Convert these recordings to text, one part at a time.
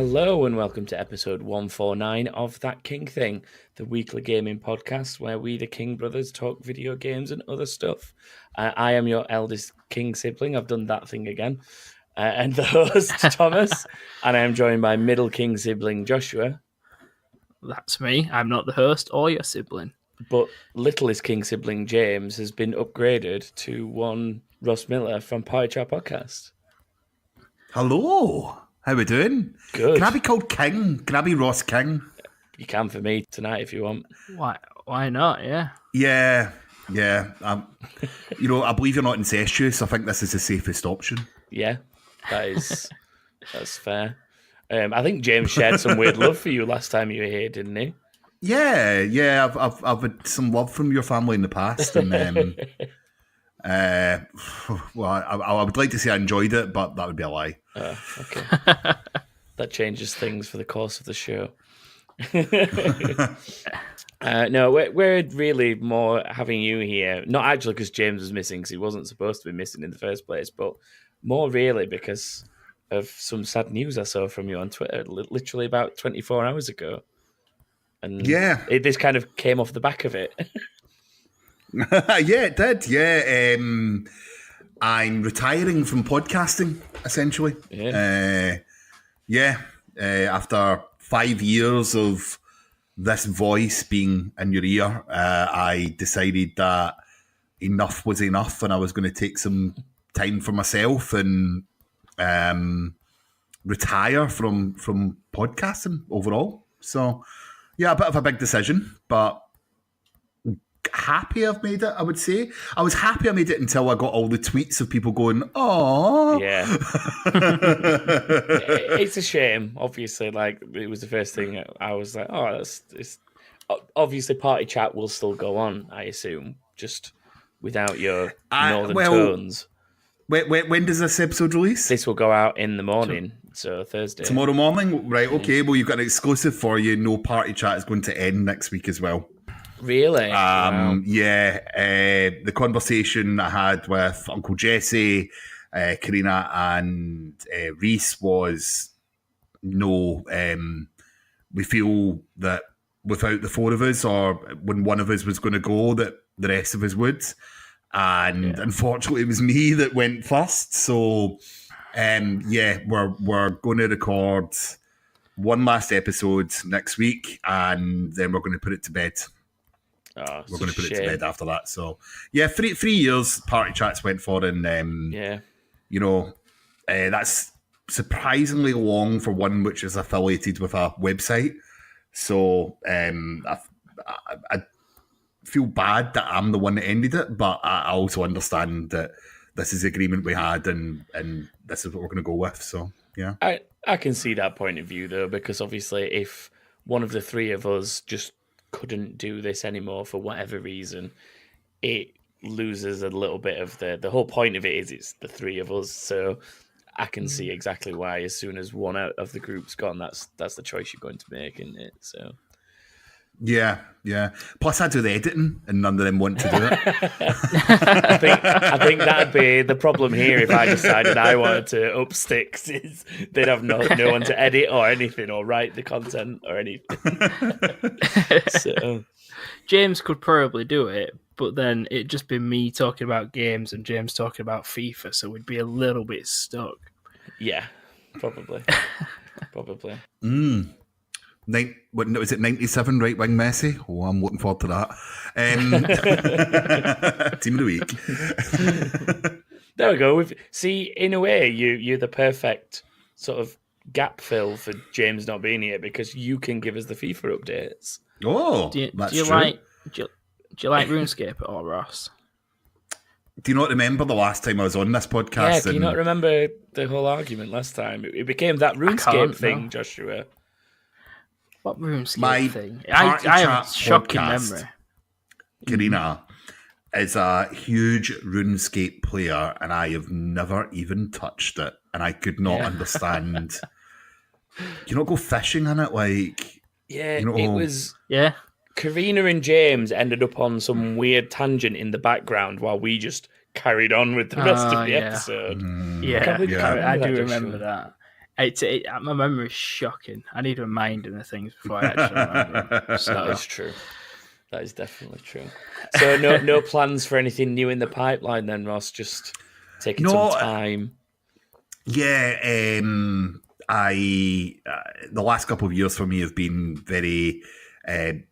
Hello and welcome to episode 149 of That King Thing, the weekly gaming podcast where we, the King brothers, talk video games and other stuff. I am your eldest King sibling. I've done that thing again. And the host, Thomas. And I am joined by middle King sibling, Joshua. That's me. I'm not the host or your sibling. But littlest King sibling, James, has been upgraded to one Ross Miller from Party Chat Podcast. Hello. How we doing? Good. Can I be called King? Can I be Ross King? You can for me tonight if you want. Why not? Yeah. Yeah. I believe you're not incestuous. I think this is the safest option. Yeah, that's fair. I think James shared some weird love for you last time you were here, didn't he? Yeah. I've had some love from your family in the past, and well, I would like to say I enjoyed it, but that would be a lie. Okay. That changes things for the course of the show. No, we're really more having you here, not actually because James was missing, because he wasn't supposed to be missing in the first place, but more really because of some sad news I saw from you on Twitter literally about 24 hours ago. And this kind of came off the back of it. Yeah, it did. Yeah. I'm retiring from podcasting, essentially. After 5 years of this voice being in your ear, I decided that enough was enough, and I was going to take some time for myself and retire from podcasting overall. So, yeah, a bit of a big decision, but happy I've made it, I would say. I was happy I made it until I got all the tweets of people going, "Oh, yeah." It's a shame. Obviously, like it was the first thing I was like, "Oh, it's obviously Party Chat will still go on, I assume, just without your northern tones." When does this episode release? This will go out in the morning, so Thursday. Tomorrow morning, right? Okay. Well, you've got an exclusive for you. No Party Chat is going to end next week as well. Really? Wow. Yeah. The conversation I had with Uncle Jesse, Karina, and Reese was we feel that without the four of us, or when one of us was going to go, that the rest of us would. And unfortunately, it was me that went first. So, we're going to record one last episode next week, and then we're going to put it to bed. Oh, we're going to put it to bed after that. So, yeah, 3 years Party Chats went for, and that's surprisingly long for one which is affiliated with a website. So, I feel bad that I'm the one that ended it, but I also understand that this is the agreement we had, and this is what we're going to go with. So, yeah. I can see that point of view, though, because obviously if one of the three of us just couldn't do this anymore for whatever reason, it loses a little bit of the whole point of it is it's the three of us. So I can see exactly why as soon as one out of the group's gone, that's the choice you're going to make, isn't it? So yeah. Plus I do the editing and none of them want to do it. I think that'd be the problem here if I decided I wanted to up sticks, is they'd have no one to edit or anything or write the content or anything. So James could probably do it, but then it'd just be me talking about games and James talking about FIFA, so we'd be a little bit stuck. Yeah, probably. Probably. What was it, 97 right wing Messi? Oh, I'm looking forward to that. Team of the week. There we go. See, in a way, you're the perfect sort of gap fill for James not being here, because you can give us the FIFA updates. Oh, do you true. like RuneScape at all, Ross? Do you not remember the last time I was on this podcast? Yeah, do you not remember the whole argument last time? It became that RuneScape thing, Joshua. What RuneScape thing? I have a shocking memory. Karina is a huge RuneScape player, and I have never even touched it, and I could not understand. You not go fishing in it, like? Yeah, it was. Yeah. Karina and James ended up on some weird tangent in the background while we just carried on with the rest of the episode. I do remember that. My memory is shocking. I need reminding of things before I actually remember them. So. That is true. That is definitely true. So no plans for anything new in the pipeline then, Ross? Just taking some time. Yeah, the last couple of years for me have been very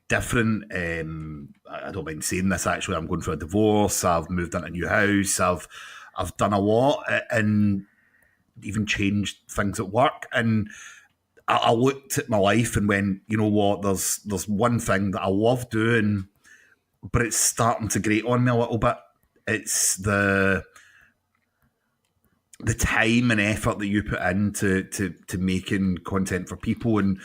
different. I don't mind saying this. Actually, I'm going through a divorce. I've moved into a new house. I've done a lot and even changed things at work. And I looked at my life and went, you know what? There's one thing that I love doing, but it's starting to grate on me a little bit. It's the time and effort that you put into to making content for people, and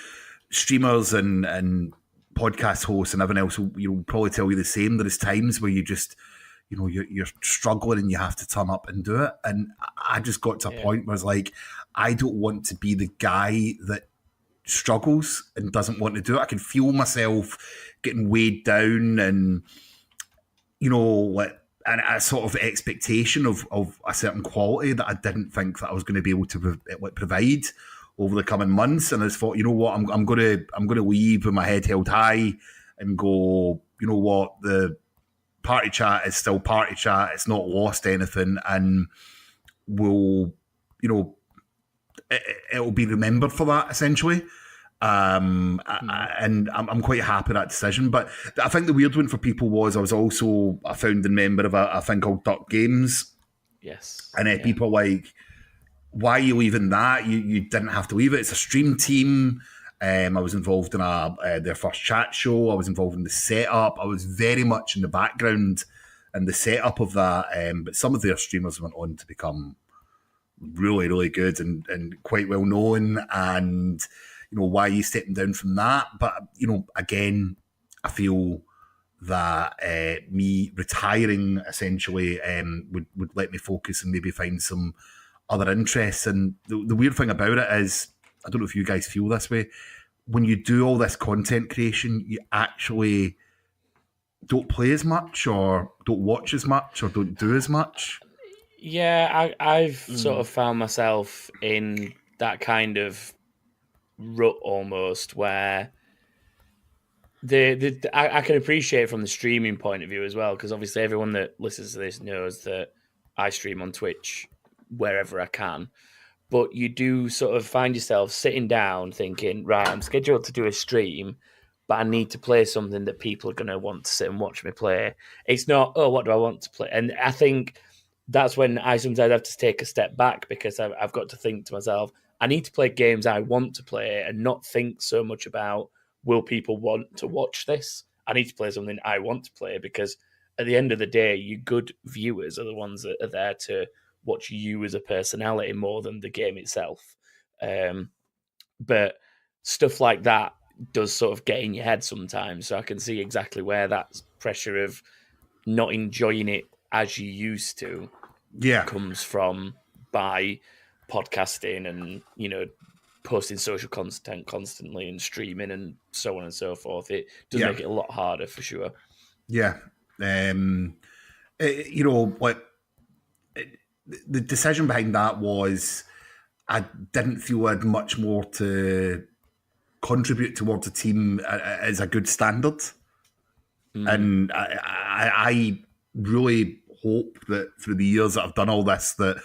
streamers and podcast hosts and everyone else will probably tell you the same. There is times where you just, you're struggling and you have to turn up and do it. And I just got to a point where I was like, I don't want to be the guy that struggles and doesn't want to do it. I can feel myself getting weighed down and, and a sort of expectation of a certain quality that I didn't think that I was going to be able to provide over the coming months. And I just thought, you know what, I'm going to leave with my head held high and go, you know what, the party chat is still party chat. It's not lost anything, and it'll be remembered for that essentially. And I'm quite happy with that decision. But I think the weird one for people was I was also a founding member of a thing called Duck Games. Yes. And people are like, why are you leaving that? You didn't have to leave it. It's a stream team. I was involved in their first chat show. I was involved in the setup. I was very much in the background and the setup of that. But some of their streamers went on to become really, really good and quite well known. And why are you stepping down from that? But, again, I feel that me retiring essentially would let me focus and maybe find some other interests. And the weird thing about it is, I don't know if you guys feel this way, when you do all this content creation, you actually don't play as much or don't watch as much or don't do as much. Yeah, I've sort of found myself in that kind of rut almost, where I can appreciate from the streaming point of view as well, because obviously everyone that listens to this knows that I stream on Twitch wherever I can. But you do sort of find yourself sitting down thinking, right, I'm scheduled to do a stream, but I need to play something that people are going to want to sit and watch me play. It's not, oh, what do I want to play? And I think that's when I sometimes have to take a step back, because I've got to think to myself, I need to play games I want to play and not think so much about, will people want to watch this? I need to play something I want to play, because at the end of the day, you good viewers are the ones that are there to watch you as a personality more than the game itself. But stuff like that does sort of get in your head sometimes. So I can see exactly where that pressure of not enjoying it as you used to comes from, by podcasting and, posting social content constantly and streaming and so on and so forth. It does make it a lot harder for sure. Yeah. The decision behind that was I didn't feel I had much more to contribute towards the team as a good standard. And I really hope that through the years that I've done all this, that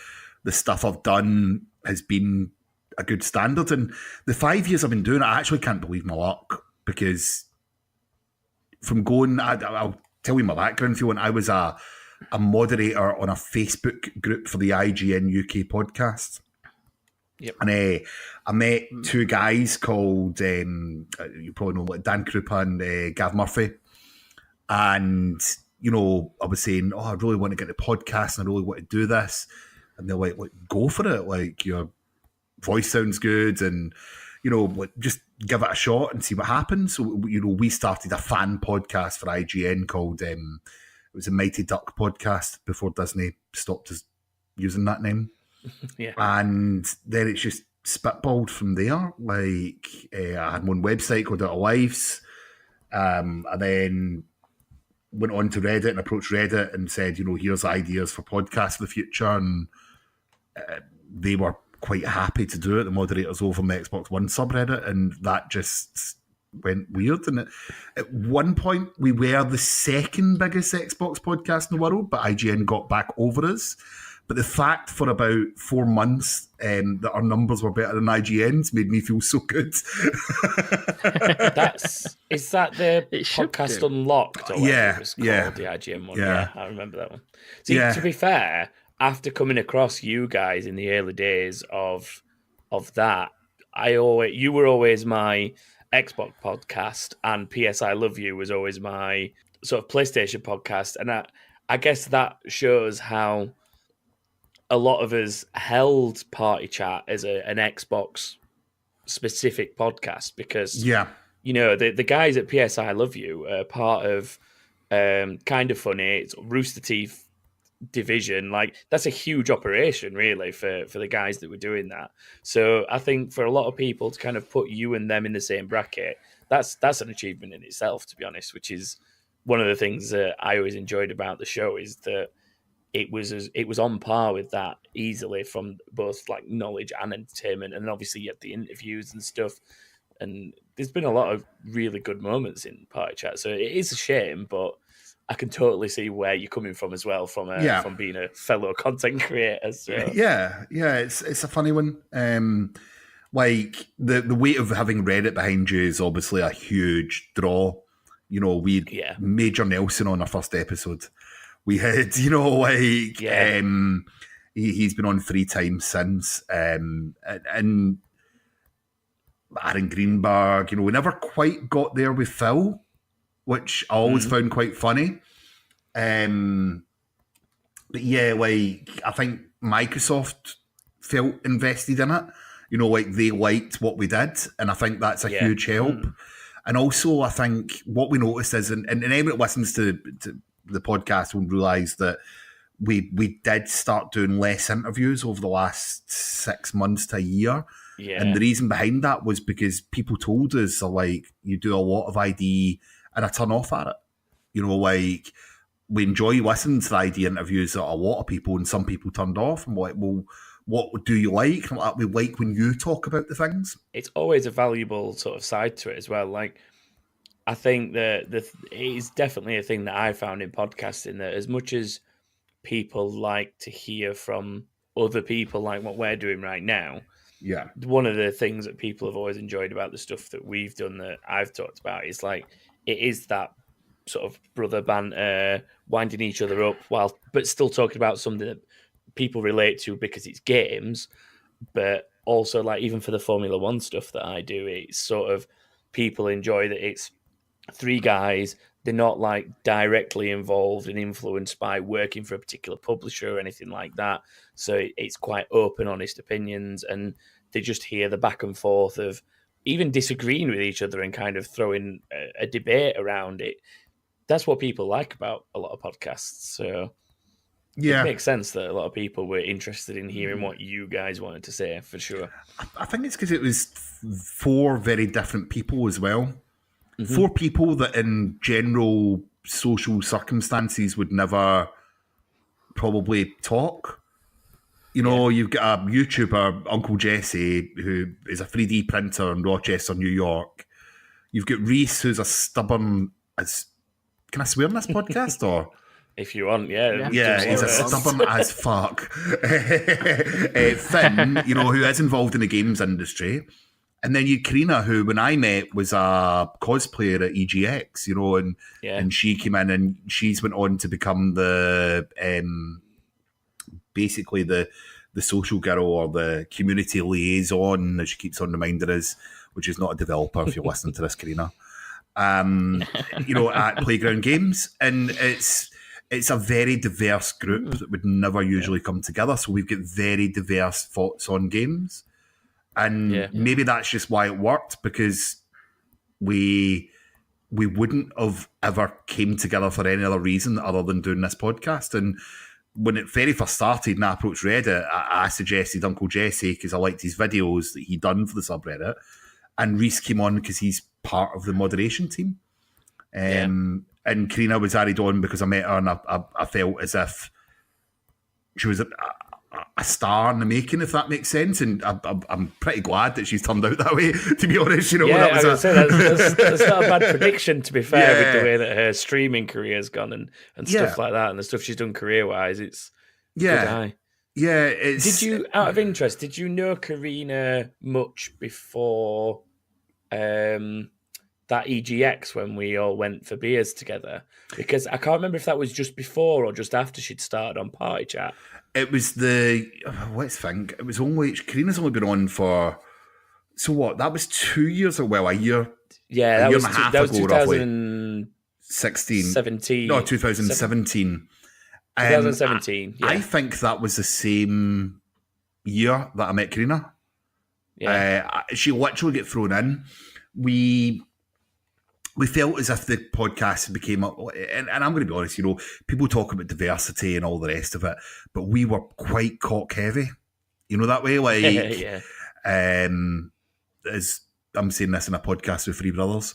the stuff I've done has been a good standard. And the 5 years I've been doing it, I actually can't believe my luck, because from going, I'll tell you my background if you want. I was a moderator on a Facebook group for the IGN UK podcast. Yep. And I met two guys called, you probably know, like Dan Krupa and Gav Murphy. And, I was saying, I really want to get the podcast and I really want to do this. And they're like, go for it. Like, your voice sounds good and, just give it a shot and see what happens. So, we started a fan podcast for IGN called, it was a Mighty Duck podcast before Disney stopped us using that name. Yeah. And then it's just spitballed from there. Like, I had my own website called Out of Lives. And then went on to Reddit and approached Reddit and said, here's ideas for podcasts for the future. And they were quite happy to do it. The moderator's over from the Xbox One subreddit, and that just went weird. And at one point, we were the second biggest Xbox podcast in the world, but IGN got back over us. But the fact for about 4 months that our numbers were better than IGN's made me feel so good. Is that the podcast Unlocked? Or whatever it was called, the IGN one. Yeah, I remember that one. See, to be fair, after coming across you guys in the early days of that, you were always my Xbox podcast, and PS I Love You was always my sort of PlayStation podcast, and I guess that shows how a lot of us held Party Chat as an Xbox specific podcast, because the guys at PS I Love You are part of Kind of Funny, it's Rooster Teeth division. Like, that's a huge operation really for the guys that were doing that. So I think for a lot of people to kind of put you and them in the same bracket, that's an achievement in itself, to be honest, which is one of the things that I always enjoyed about the show, is that it was on par with that easily, from both like knowledge and entertainment, and obviously you had the interviews and stuff, and there's been a lot of really good moments in Party Chat. So it is a shame, but I can totally see where you're coming from as well, from being a fellow content creator. So. It's a funny one. Like the weight of having Reddit behind you is obviously a huge draw. You know, we had Major Nelson on our first episode. We had, he's been on 3 times since, and Aaron Greenberg. We never quite got there with Phil, which I always found quite funny. But I think Microsoft felt invested in it. They liked what we did, and I think that's a huge help. And also, I think what we noticed is, and anyone that listens to the podcast will realise that we did start doing less interviews over the last 6 months to a year. Yeah. And the reason behind that was because people told us, you do a lot of ID, and I turn off at it. We enjoy listening to the ID interviews that a lot of people, and some people turned off. And well, what do you like? And we like when you talk about the things. It's always a valuable sort of side to it as well. I think that it is definitely a thing that I found in podcasting, that as much as people like to hear from other people, like what we're doing right now, one of the things that people have always enjoyed about the stuff that we've done, that I've talked about, is it is that sort of brother banter, winding each other up, but still talking about something that people relate to because it's games. But also, even for the Formula One stuff that I do, it's sort of people enjoy that it's 3 guys. They're not directly involved and influenced by working for a particular publisher or anything like that. So it's quite open, honest opinions, and they just hear the back and forth of even disagreeing with each other and kind of throwing a debate around it. That's what people like about a lot of podcasts. So it makes sense that a lot of people were interested in hearing what you guys wanted to say, for sure. I think it's because it was 4 very different people as well. 4 people that in general social circumstances would never probably talk. You've got a YouTuber, Uncle Jesse, who is a 3D printer in Rochester, New York. You've got Reese, who's a stubborn as... Can I swear on this podcast, or...? If you want, yeah. Yeah, he's a stubborn as fuck. Finn, who is involved in the games industry. And then you, Karina, who when I met was a cosplayer at EGX, and she came in and she's went on to become the basically the social girl or the community liaison, as she keeps on reminding us, which is not a developer if you're listening to this, Karina. At Playground Games, and it's a very diverse group that would never usually come together. So we've got very diverse thoughts on games. And maybe that's just why it worked, because we wouldn't have ever came together for any other reason other than doing this podcast. And when it very first started and I approached Reddit, I suggested Uncle Jesse because I liked his videos that he'd done for the subreddit. And Reese came on because he's part of the moderation team. And Karina was added on because I met her and I felt as if she was a star in the making, if that makes sense. And I'm pretty glad that she's turned out that way, to be honest. You know, Yeah, that was that's not a bad prediction, to be fair, with the way that her streaming career's gone and stuff like that, and the stuff she's done career-wise. It's good eye. Yeah, it's... Did you, out of interest, did you know Karina much before that EGX when we all went for beers together? Because I can't remember if that was just before or just after she'd started on Party Chat. It was let's think. It was only... Karina's only been on for... So what? That was 2 years, a year... Yeah, that was and a half that was ago, 2016. 17. No, 2017. 2017, yeah. I think that was the same year that I met Karina. Yeah. She literally got thrown in. We felt as if the podcast became up, and I'm going to be honest, you know, people talk about diversity and all the rest of it, but we were quite cock heavy, you know, that way. Like, as I'm saying this in a podcast with three brothers,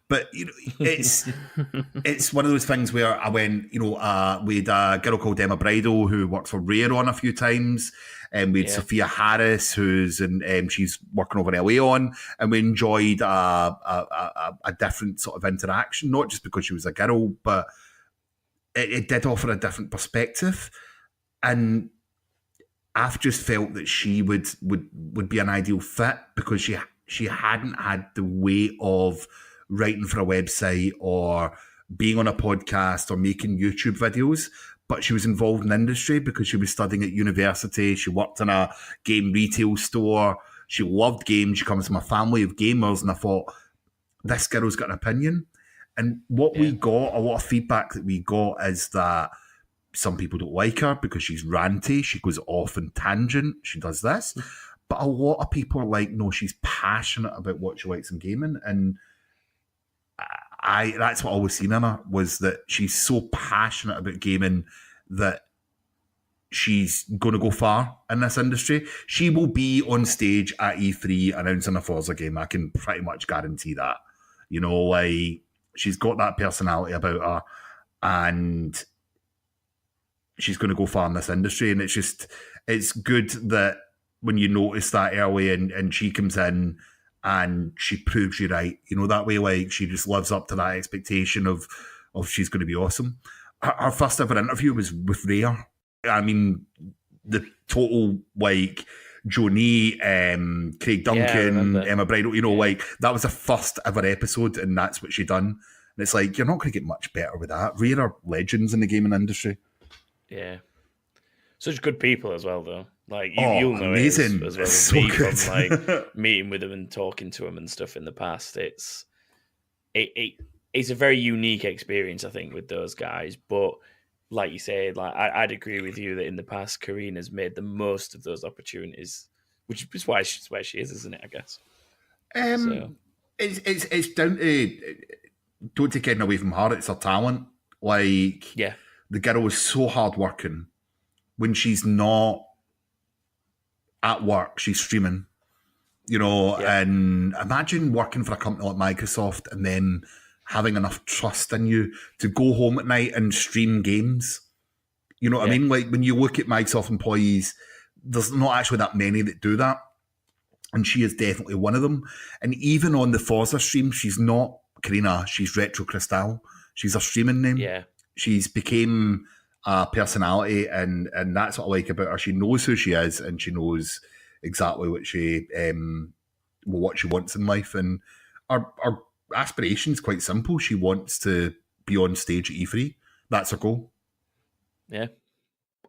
but you know, it's one of those things where I went, you know, we had a girl called Emma Bridle who works for Rare on a few times, and we had Sophia Harris, who's she's working over in LA on, and we enjoyed a different sort of interaction, not just because she was a girl, but it did offer a different perspective, and I've just felt that she would be an ideal fit because she hadn't had the weight of writing for a website or being on a podcast or making YouTube videos, but she was involved in industry because she was studying at university. She worked in a game retail store. She loved games. She comes from a family of gamers, and I thought, this girl's got an opinion. And what we got, a lot of feedback that we got is that some people don't like her because she's ranty. She goes off in tangent. She does this. But a lot of people are like, no, she's passionate about what she likes in gaming. And that's what I always seen in her, was that she's so passionate about gaming that she's going to go far in this industry. She will be on stage at E3 announcing a Forza game. I can pretty much guarantee that. You know, like, she's got that personality about her, and she's going to go far in this industry. And it's good that when you notice that early and she comes in and she proves you right, you know, that way, like, she just lives up to that expectation of she's going to be awesome. Her first ever interview was with Rare. I mean, the total, like, Joni, Craig Duncan, Emma Bridle, you know, like, that was the first ever episode, and that's what she done. And it's like, you're not going to get much better with that. Rare are legends in the gaming industry. Yeah. Such good people as well, though. Like, you'll know amazing. It as well as so me good. from, like, meeting with them and talking to them and stuff in the past. It's a very unique experience, I think, with those guys. But like you say, like, I'd agree with you that in the past, Karina's made the most of those opportunities, which is why she's where she is, isn't it? I guess. It's down to, don't take anything away from her. It's her talent. Like, the girl is so hardworking. When she's not at work, she's streaming. You know, and imagine working for a company like Microsoft and then having enough trust in you to go home at night and stream games. You know what I mean? Like, when you look at Microsoft employees, there's not actually that many that do that. And she is definitely one of them. And even on the Forza stream, she's not Karina, she's Retro Crystal. She's her streaming name. Yeah. She's became a personality, and that's what I like about her. She knows who she is, and she knows exactly what she wants in life. And our aspiration's quite simple. She wants to be on stage at E3. That's her goal. Yeah.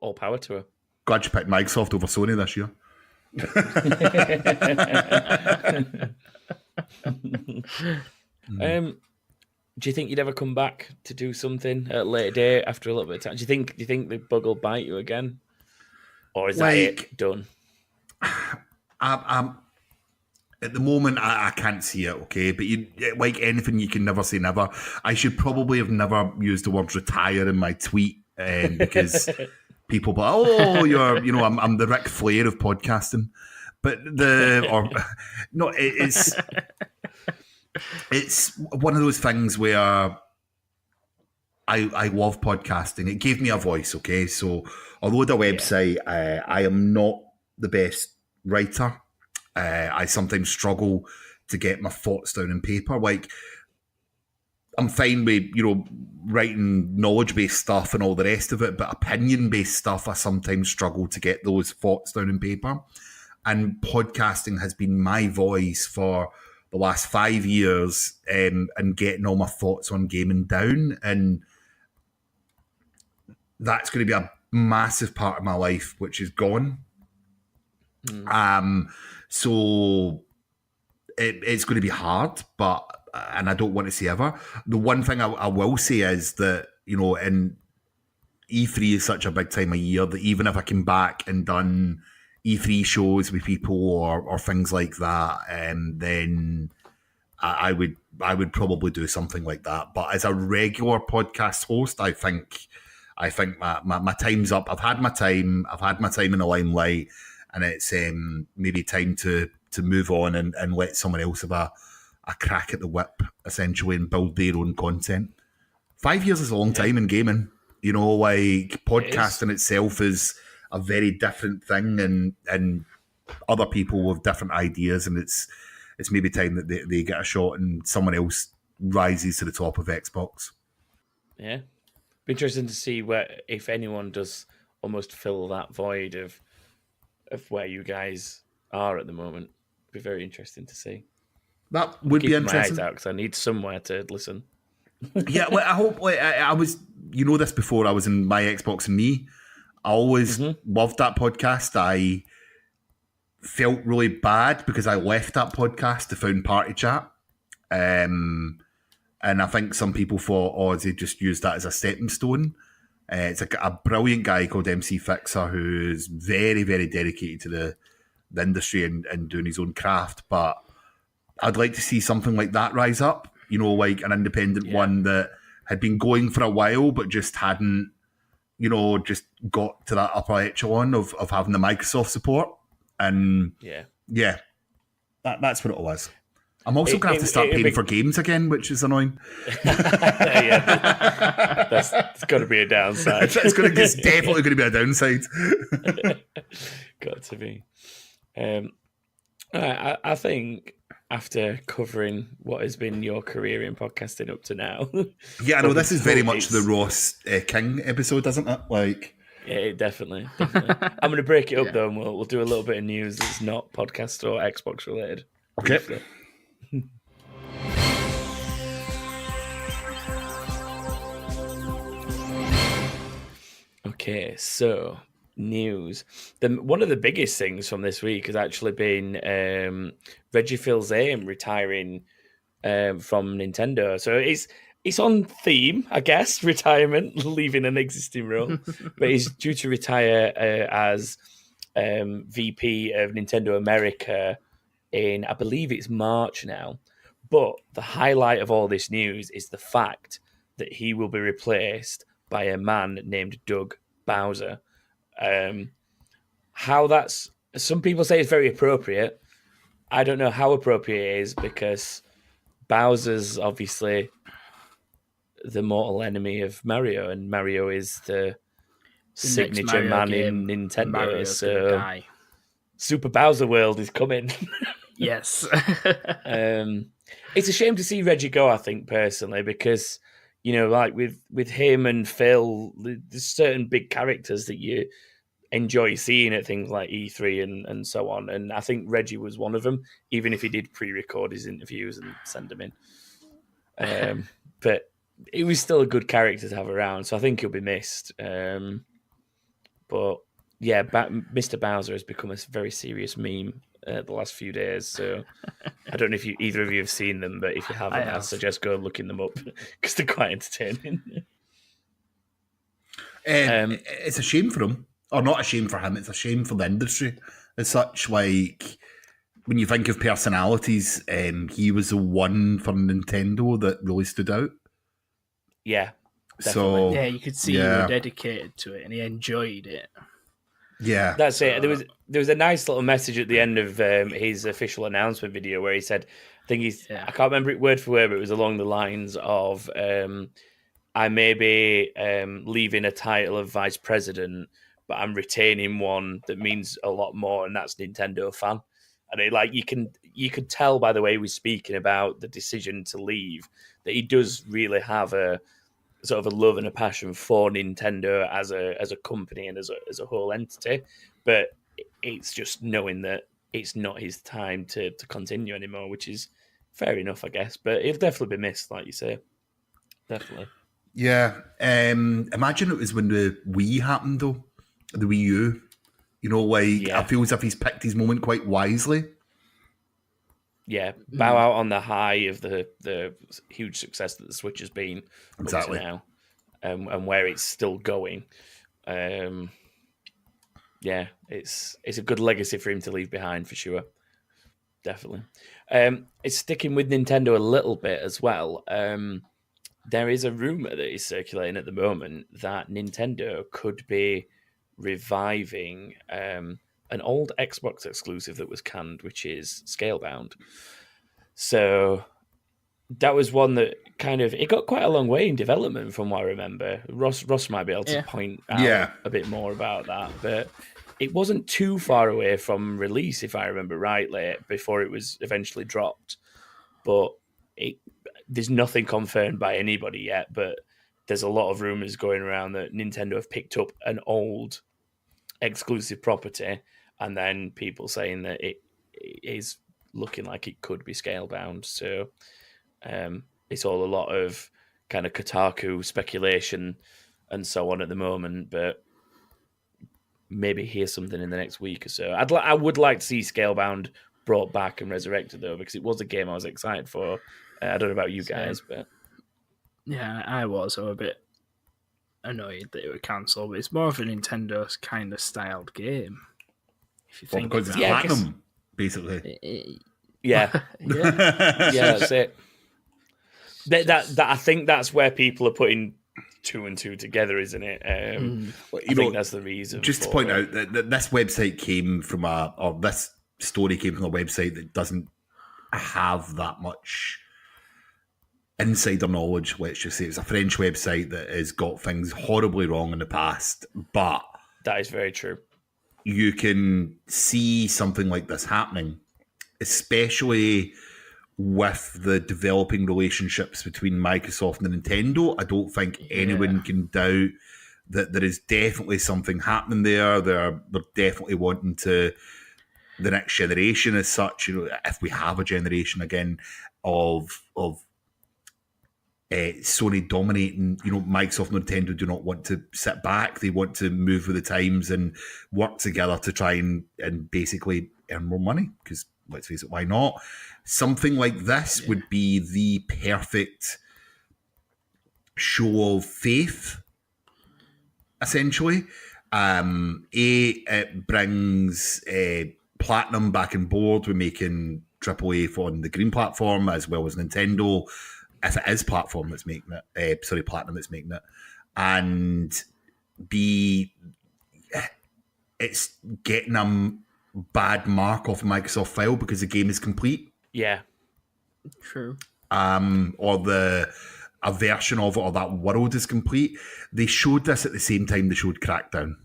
All power to her. Glad you picked Microsoft over Sony this year. Do you think you'd ever come back to do something at a later date after a little bit of time? Do you think the bug will bite you again? Or is that it? Done? I'm at the moment, I can't see it, okay? But like anything, you can never say never. I should probably have never used the word retire in my tweet because people, I'm the Ric Flair of podcasting. But it's one of those things where I love podcasting. It gave me a voice, okay? So although the website, I am not the best writer. I sometimes struggle to get my thoughts down in paper. Like, I'm fine with, writing knowledge-based stuff and all the rest of it, but opinion-based stuff, I sometimes struggle to get those thoughts down in paper. And podcasting has been my voice for the last 5 years, and getting all my thoughts on gaming down. And that's going to be a massive part of my life, which is gone. So it's going to be hard, and I don't want to say ever. The one thing I will say is that, in E3 is such a big time of year that even if I came back and done E3 shows with people or things like that, then I would probably do something like that. But as a regular podcast host, I think my time's up. I've had my time. I've had my time in the limelight, and it's maybe time to move on and let someone else have a crack at the whip, essentially, and build their own content. 5 years is a long time in gaming. Podcasting itself is a very different thing, and other people with different ideas, and it's maybe time that they get a shot and someone else rises to the top of Xbox. Yeah. Be interesting to see if anyone does almost fill that void of where you guys are at the moment. Be very interesting to see. That would be interesting. Because I need somewhere to listen. Yeah, well, I hope. I was, this before I was in My Xbox and Me. I always loved that podcast. I felt really bad because I left that podcast to found Party Chat. And I think some people thought, they just used that as a stepping stone. It's a brilliant guy called MC Fixer who's very, very dedicated to the industry and doing his own craft. But I'd like to see something like that rise up, like an independent one that had been going for a while but just hadn't, just got to that upper echelon of having the Microsoft support. And that's what it was. I'm also going to have to start paying for games again, which is annoying. That's got to be a downside. It's definitely going to be a downside. Got to be. I think after covering what has been your career in podcasting up to now. Yeah, I know this is very much the Ross King episode, isn't it? Yeah, definitely. I'm going to break it up though, and we'll do a little bit of news that's not podcast or Xbox related. Okay. Okay, so news. One of the biggest things from this week has actually been Reggie Fils-Aime retiring from Nintendo. So it's on theme, I guess, retirement, leaving an existing role. But he's due to retire as VP of Nintendo America in, I believe it's March now. But the highlight of all this news is the fact that he will be replaced by a man named Doug Bowser. How that's... Some people say it's very appropriate. I don't know how appropriate it is because Bowser's obviously the mortal enemy of Mario, and Mario is the signature man in Nintendo. Mario's so Super Bowser World is coming. Yes. It's a shame to see Reggie go, I think, personally, because, like with him and Phil, there's certain big characters that you enjoy seeing at things like E3 and so on. And I think Reggie was one of them, even if he did pre-record his interviews and send them in. But it was still a good character to have around, so I think he'll be missed. But yeah, Mr. Bowser has become a very serious meme the last few days. So I don't know if either of you have seen them, but if you haven't, I suggest go looking them up because they're quite entertaining. It's a shame for him, or not a shame for him. It's a shame for the industry as such. Like, when you think of personalities, he was the one for Nintendo that really stood out. Yeah. Definitely. So you could see he was dedicated to it and he enjoyed it. Yeah, that's it. There was a nice little message at the end of his official announcement video where he said, I can't remember it word for word, but it was along the lines of I may be leaving a title of vice president, but I'm retaining one that means a lot more, and that's Nintendo fan. And you could tell by the way we're speaking about the decision to leave that he does really have a sort of a love and a passion for Nintendo as a company and as a whole entity. But it's just knowing that it's not his time to continue anymore, which is fair enough, I guess. But he'll definitely be missed, like you say. Definitely. Yeah. Imagine it was when the Wii happened, though. The Wii U. You know, like, I feel as if he's picked his moment quite wisely. Yeah, bow out on the high of the huge success that the Switch has been up to now, and where it's still going. Yeah, it's a good legacy for him to leave behind for sure. Definitely. It's sticking with Nintendo a little bit as well. There is a rumor that is circulating at the moment that Nintendo could be reviving an old Xbox exclusive that was canned, which is Scalebound. So that was one that it got quite a long way in development from what I remember. Ross might be able to point out a bit more about that, but it wasn't too far away from release, if I remember rightly, before it was eventually dropped. But there's nothing confirmed by anybody yet, but there's a lot of rumors going around that Nintendo have picked up an old exclusive property, and then people saying that it is looking like it could be Scalebound. So it's all a lot of kind of Kotaku speculation and so on at the moment, but maybe hear something in the next week or so. I would like to see Scalebound brought back and resurrected, though, because it was a game I was excited for. I don't know about you guys, but... Yeah, I was a bit annoyed that it would cancel, but it's more of a Nintendo's kind of styled game. If you think because it's platinum, basically. Yeah. Yeah, that's it. That I think that's where people are putting two and two together, isn't it? I think that's the reason. Just to point out that this website came from this story came from a website that doesn't have that much insider knowledge. Let's just say it's a French website that has got things horribly wrong in the past, but that is very true. You can see something like this happening, especially with the developing relationships between Microsoft and Nintendo. I don't think anyone can doubt that there is definitely something happening there. They're definitely wanting to the next generation as such. You know, if we have a generation again of Sony dominating, you know, Microsoft and Nintendo do not want to sit back. They want to move with the times and work together to try and basically earn more money. Because let's face it, why not? Something like this would be the perfect show of faith, essentially. It brings Platinum back on board with making AAA on the green platform, as well as Nintendo, if it is Platinum that's making it. And B, it's getting a bad mark off Microsoft file because the game is complete. Yeah. True. Or a version of it, or that world is complete. They showed this at the same time they showed Crackdown.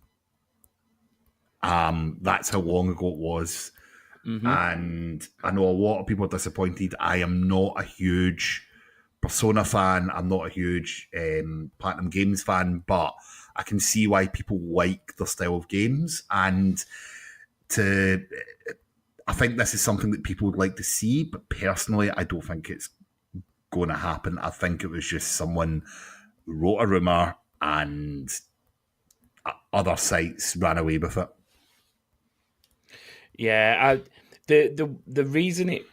That's how long ago it was. Mm-hmm. And I know a lot of people are disappointed. I am not a huge Persona fan. I'm not a huge Platinum Games fan, but I can see why people like the style of games. And I think this is something that people would like to see, but personally, I don't think it's going to happen. I think it was just someone wrote a rumor and other sites ran away with it. Yeah, the reason it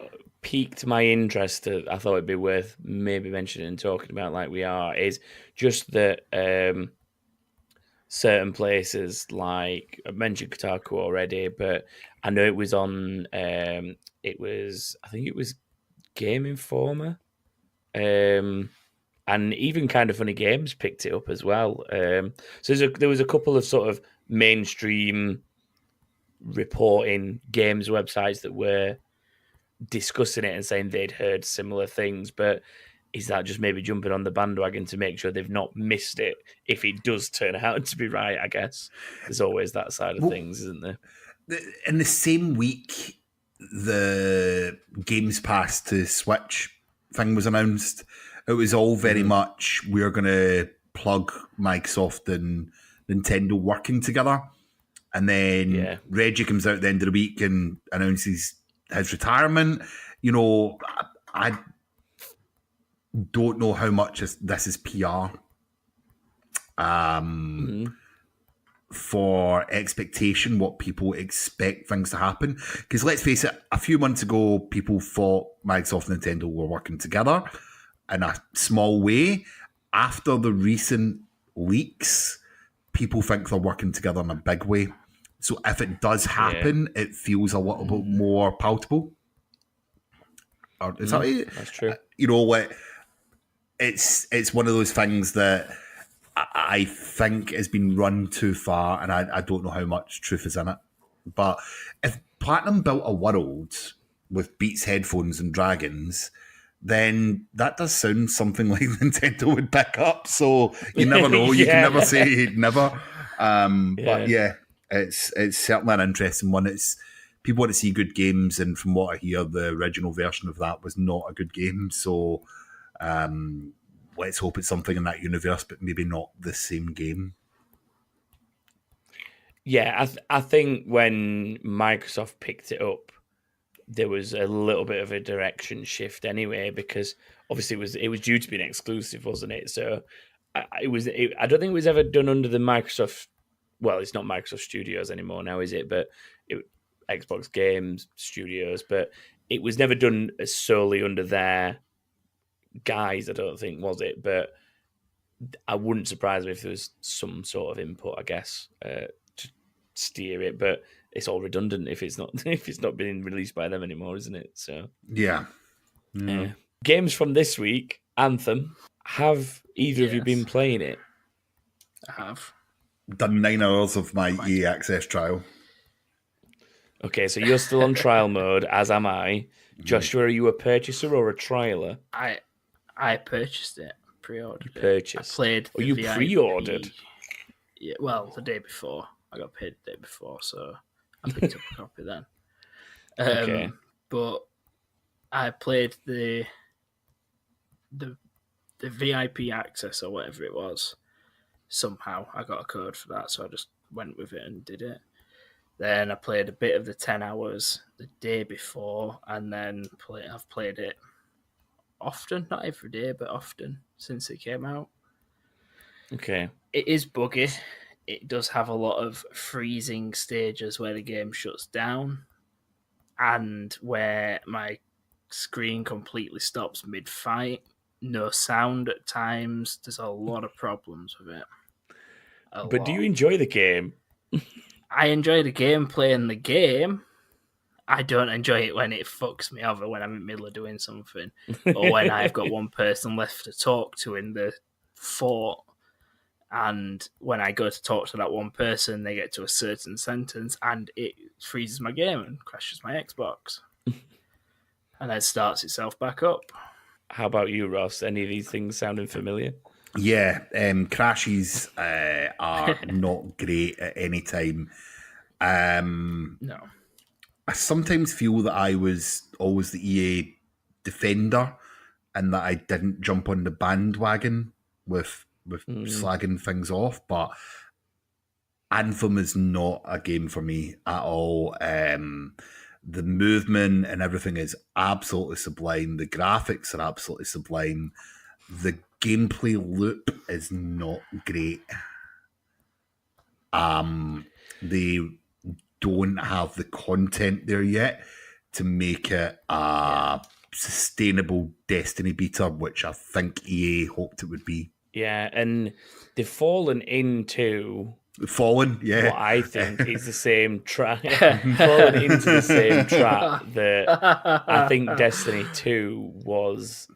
piqued my interest, I thought it'd be worth maybe mentioning and talking about like we are, is just that certain places, like I mentioned Kotaku already, but I know it was on, I think it was Game Informer, and even Kind of Funny Games picked it up as well. So there was a couple of sort of mainstream reporting games websites that were discussing it and saying they'd heard similar things, but is that just maybe jumping on the bandwagon to make sure they've not missed it if it does turn out to be right? I guess there's always that side of things, isn't there? In the same week, the Games Pass to Switch thing was announced. It was all very much, we're going to plug Microsoft and Nintendo working together. And then Reggie comes out at the end of the week and announces his retirement. You know, I don't know how much this is PR for expectation, what people expect things to happen. Because let's face it, a few months ago, people thought Microsoft and Nintendo were working together in a small way. After the recent leaks, people think they're working together in a big way. So if it does happen, it feels a little bit more palatable. Or is that that's true. You know what? It's one of those things that I think has been run too far, and I don't know how much truth is in it. But if Platinum built a world with Beats headphones and dragons, then that does sound something like Nintendo would pick up. So you never know. You can never say never. But yeah, it's certainly an interesting one. It's people want to see good games, and from what I hear, the original version of that was not a good game. So let's hope it's something in that universe, but maybe not the same game. Yeah, I think when Microsoft picked it up, there was a little bit of a direction shift anyway, because obviously it was due to be an exclusive, wasn't it? So I don't think it was ever done under the Microsoft. Well, it's not Microsoft Studios anymore now, is it? But Xbox Games Studios, but it was never done solely under their guise, I don't think, was it? But I wouldn't surprise me if there was some sort of input, I guess, to steer it. But it's all redundant if it's not being released by them anymore, isn't it? So yeah. Games from this week, Anthem. Have either of you been playing it? I have done 9 hours of my EA Access trial. Okay, so you're still on trial mode, as am I. Joshua, are you a purchaser or a trialer? I purchased it, pre-ordered. You purchased. I played. Oh, you VIP. Pre-ordered? Yeah, well, the day before. I got paid the day before, so I picked up a copy then. Okay. But I played the VIP access or whatever it was. Somehow I got a code for that, so I just went with it and did it. Then I played a bit of the 10 hours the day before, and then I've played it often, not every day, but often since it came out. Okay. It is buggy. It does have a lot of freezing stages where the game shuts down and where my screen completely stops mid-fight. No sound at times. There's a lot of problems with it. But do you enjoy the game? I enjoy the game playing the game. I don't enjoy it when it fucks me over when I'm in the middle of doing something or when I've got one person left to talk to in the fort. And when I go to talk to that one person, they get to a certain sentence and it freezes my game and crashes my Xbox. And then starts itself back up. How about you, Ross? Any of these things sounding familiar? Yeah, crashes are not great at any time. No. I sometimes feel that I was always the EA defender and that I didn't jump on the bandwagon with slagging things off, but Anthem is not a game for me at all. The movement and everything is absolutely sublime. The graphics are absolutely sublime. The gameplay loop is not great. They don't have the content there yet to make it a sustainable Destiny beta, which I think EA hoped it would be. Yeah, and they've fallen into what I think is the same trap. Fallen into the same trap that I think Destiny 2 was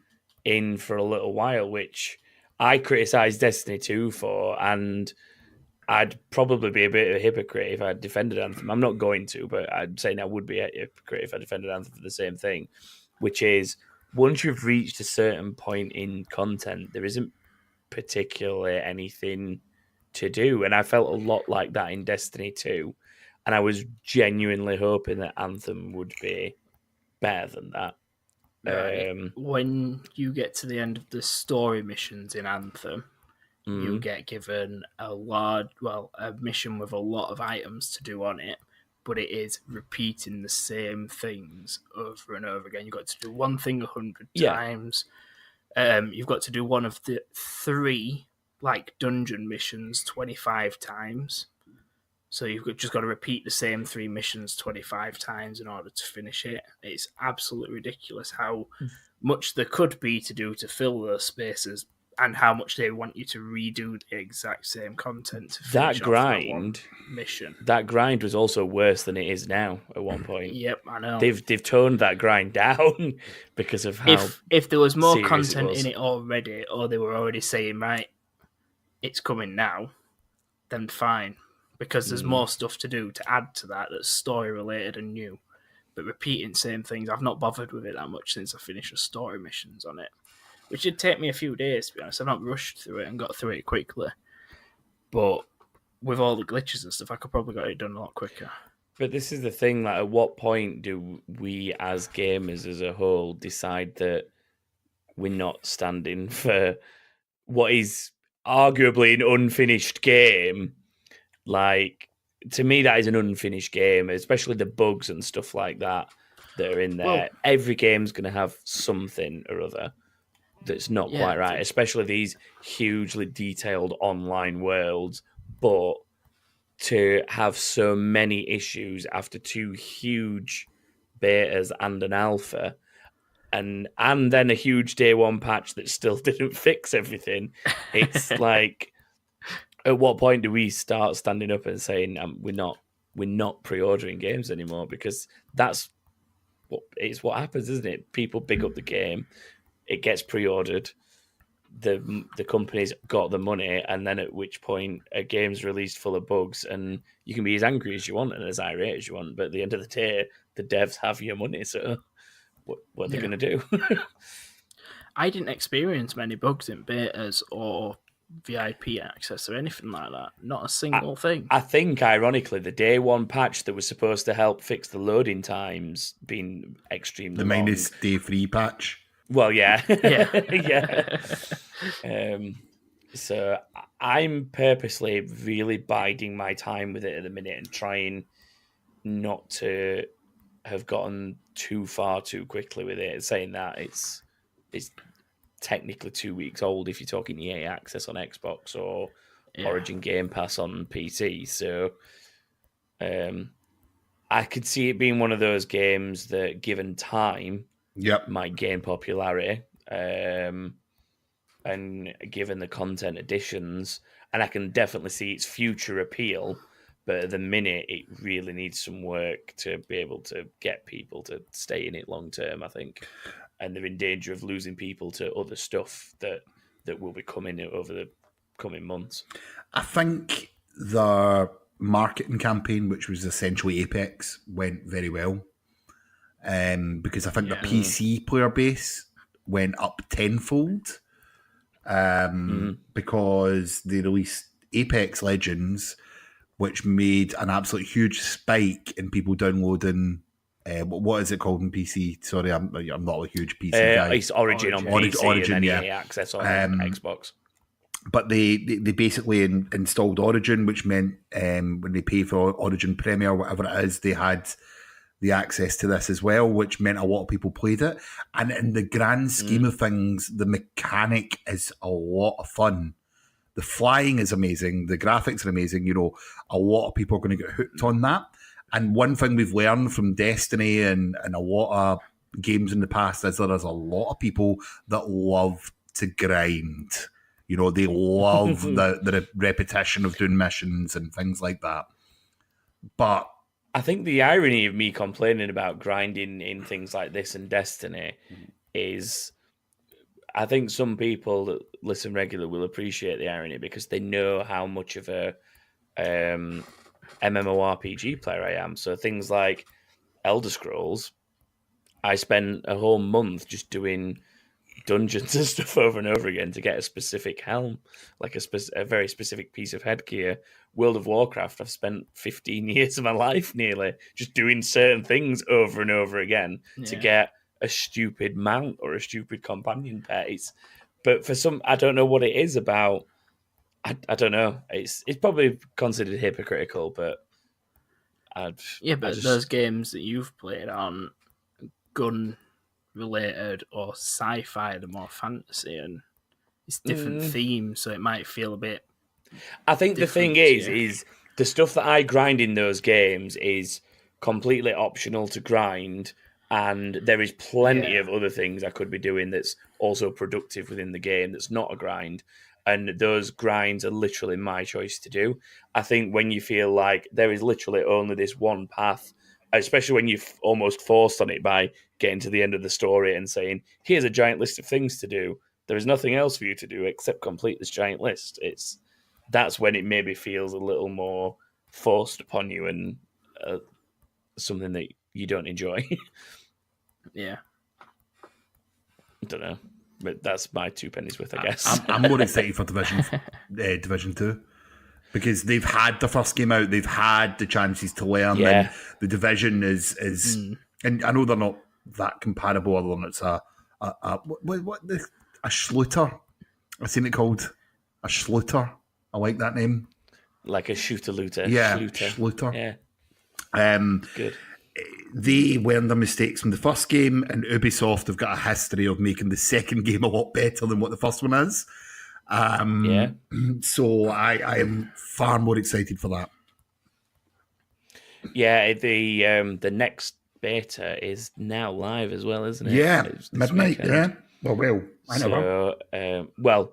in for a little while, which I criticised Destiny 2 for, and I'd probably be a bit of a hypocrite if I defended Anthem. I'm not going to, but I'm saying I would be a hypocrite if I defended Anthem for the same thing, which is once you've reached a certain point in content, there isn't particularly anything to do. And I felt a lot like that in Destiny 2. And I was genuinely hoping that Anthem would be better than that. Right. When you get to the end of the story missions in Anthem, you get given a mission with a lot of items to do on it, but it is repeating the same things over and over again. You've got to do one thing 100 times. You've got to do one of the 3 dungeon missions 25 times. So you've just got to repeat the same 3 missions 25 times in order to finish it. It's absolutely ridiculous how much there could be to do to fill those spaces, and how much they want you to redo the exact same content to finish that grind that mission. That grind was also worse than it is now at one point. Yep, I know. They've toned that grind down because of how if there was more content in it already, or they were already saying, right, it's coming now, then fine. Because there's more stuff to do to add to that's story related and new. But repeating same things, I've not bothered with it that much since I finished the story missions on it. Which did take me a few days, to be honest. I've not rushed through it and got through it quickly. But with all the glitches and stuff, I could probably got it done a lot quicker. But this is the thing, at what point do we as gamers as a whole decide that we're not standing for what is arguably an unfinished game? To me, that is an unfinished game, especially the bugs and stuff like that are in there. Well, every game's going to have something or other that's not quite right, especially these hugely detailed online worlds. But to have so many issues after 2 huge betas and an alpha, and then a huge day 1 patch that still didn't fix everything, it's like, at what point do we start standing up and saying we're not pre-ordering games anymore? Because that's what happens, isn't it? People pick up the game, it gets pre-ordered, the company's got the money, and then at which point a game's released full of bugs, and you can be as angry as you want and as irate as you want, but at the end of the day, the devs have your money, so what are they going to do? I didn't experience many bugs in betas or VIP access or anything like that. Not a single thing. I think, ironically, the day 1 patch that was supposed to help fix the loading times being extremely the long. minus day 3 patch. Well, yeah. So I'm purposely really biding my time with it at the minute and trying not to have gotten too far too quickly with it. Saying that it's technically 2 weeks old if you're talking EA access on Xbox or Origin Game Pass on PC. So I could see it being one of those games that, given time, might gain popularity. And given the content additions, and I can definitely see its future appeal, but at the minute it really needs some work to be able to get people to stay in it long term, I think. And they're in danger of losing people to other stuff that will be coming over the coming months. I think the marketing campaign, which was essentially Apex, went very well. Because I think the PC player base went up tenfold. Because they released Apex Legends, which made an absolute huge spike in people downloading. What is it called in PC? Sorry, I'm not a huge PC guy. It's Origin on PC, Origin, and then EA access on Xbox. But they basically installed Origin, which meant when they pay for Origin Premier, whatever it is, they had the access to this as well, which meant a lot of people played it. And in the grand scheme of things, the mechanic is a lot of fun. The flying is amazing. The graphics are amazing. You know, a lot of people are going to get hooked on that. And one thing we've learned from Destiny and a lot of games in the past is there is a lot of people that love to grind. You know, they love the repetition of doing missions and things like that. But I think the irony of me complaining about grinding in things like this and Destiny is, I think some people that listen regular will appreciate the irony because they know how much of a MMORPG player I am. So things like Elder Scrolls, I spent a whole month just doing dungeons and stuff over and over again to get a specific helm, like a very specific piece of headgear. World of Warcraft, I've spent 15 years of my life nearly just doing certain things over and over again to get a stupid mount or a stupid companion pet. But for some, I don't know what it is about. I don't know. It's probably considered hypocritical, but those games that you've played aren't gun related or sci-fi, they're more fantasy, and it's different themes, so it might feel a bit. I think the thing is the stuff that I grind in those games is completely optional to grind, and there is plenty of other things I could be doing that's also productive within the game that's not a grind. And those grinds are literally my choice to do. I think when you feel like there is literally only this one path, especially when you've almost forced on it by getting to the end of the story and saying, here's a giant list of things to do. There is nothing else for you to do except complete this giant list. That's when it maybe feels a little more forced upon you and something that you don't enjoy. Yeah. I don't know. But that's my 2 pennies worth, I guess. I'm more excited for Division 2 because they've had the first game out, they've had the chances to learn, and the Division is and I know they're not that comparable other than it's a Schluter. I've seen it called a Schluter. I like that name. Like a shooter-looter. Yeah, Schluter. Yeah. Good. They learned their mistakes from the first game, and Ubisoft have got a history of making the second game a lot better than what the first one is. So I am far more excited for that. Yeah, the next beta is now live as well, isn't it? Yeah, midnight. Yeah. Well, I know. So,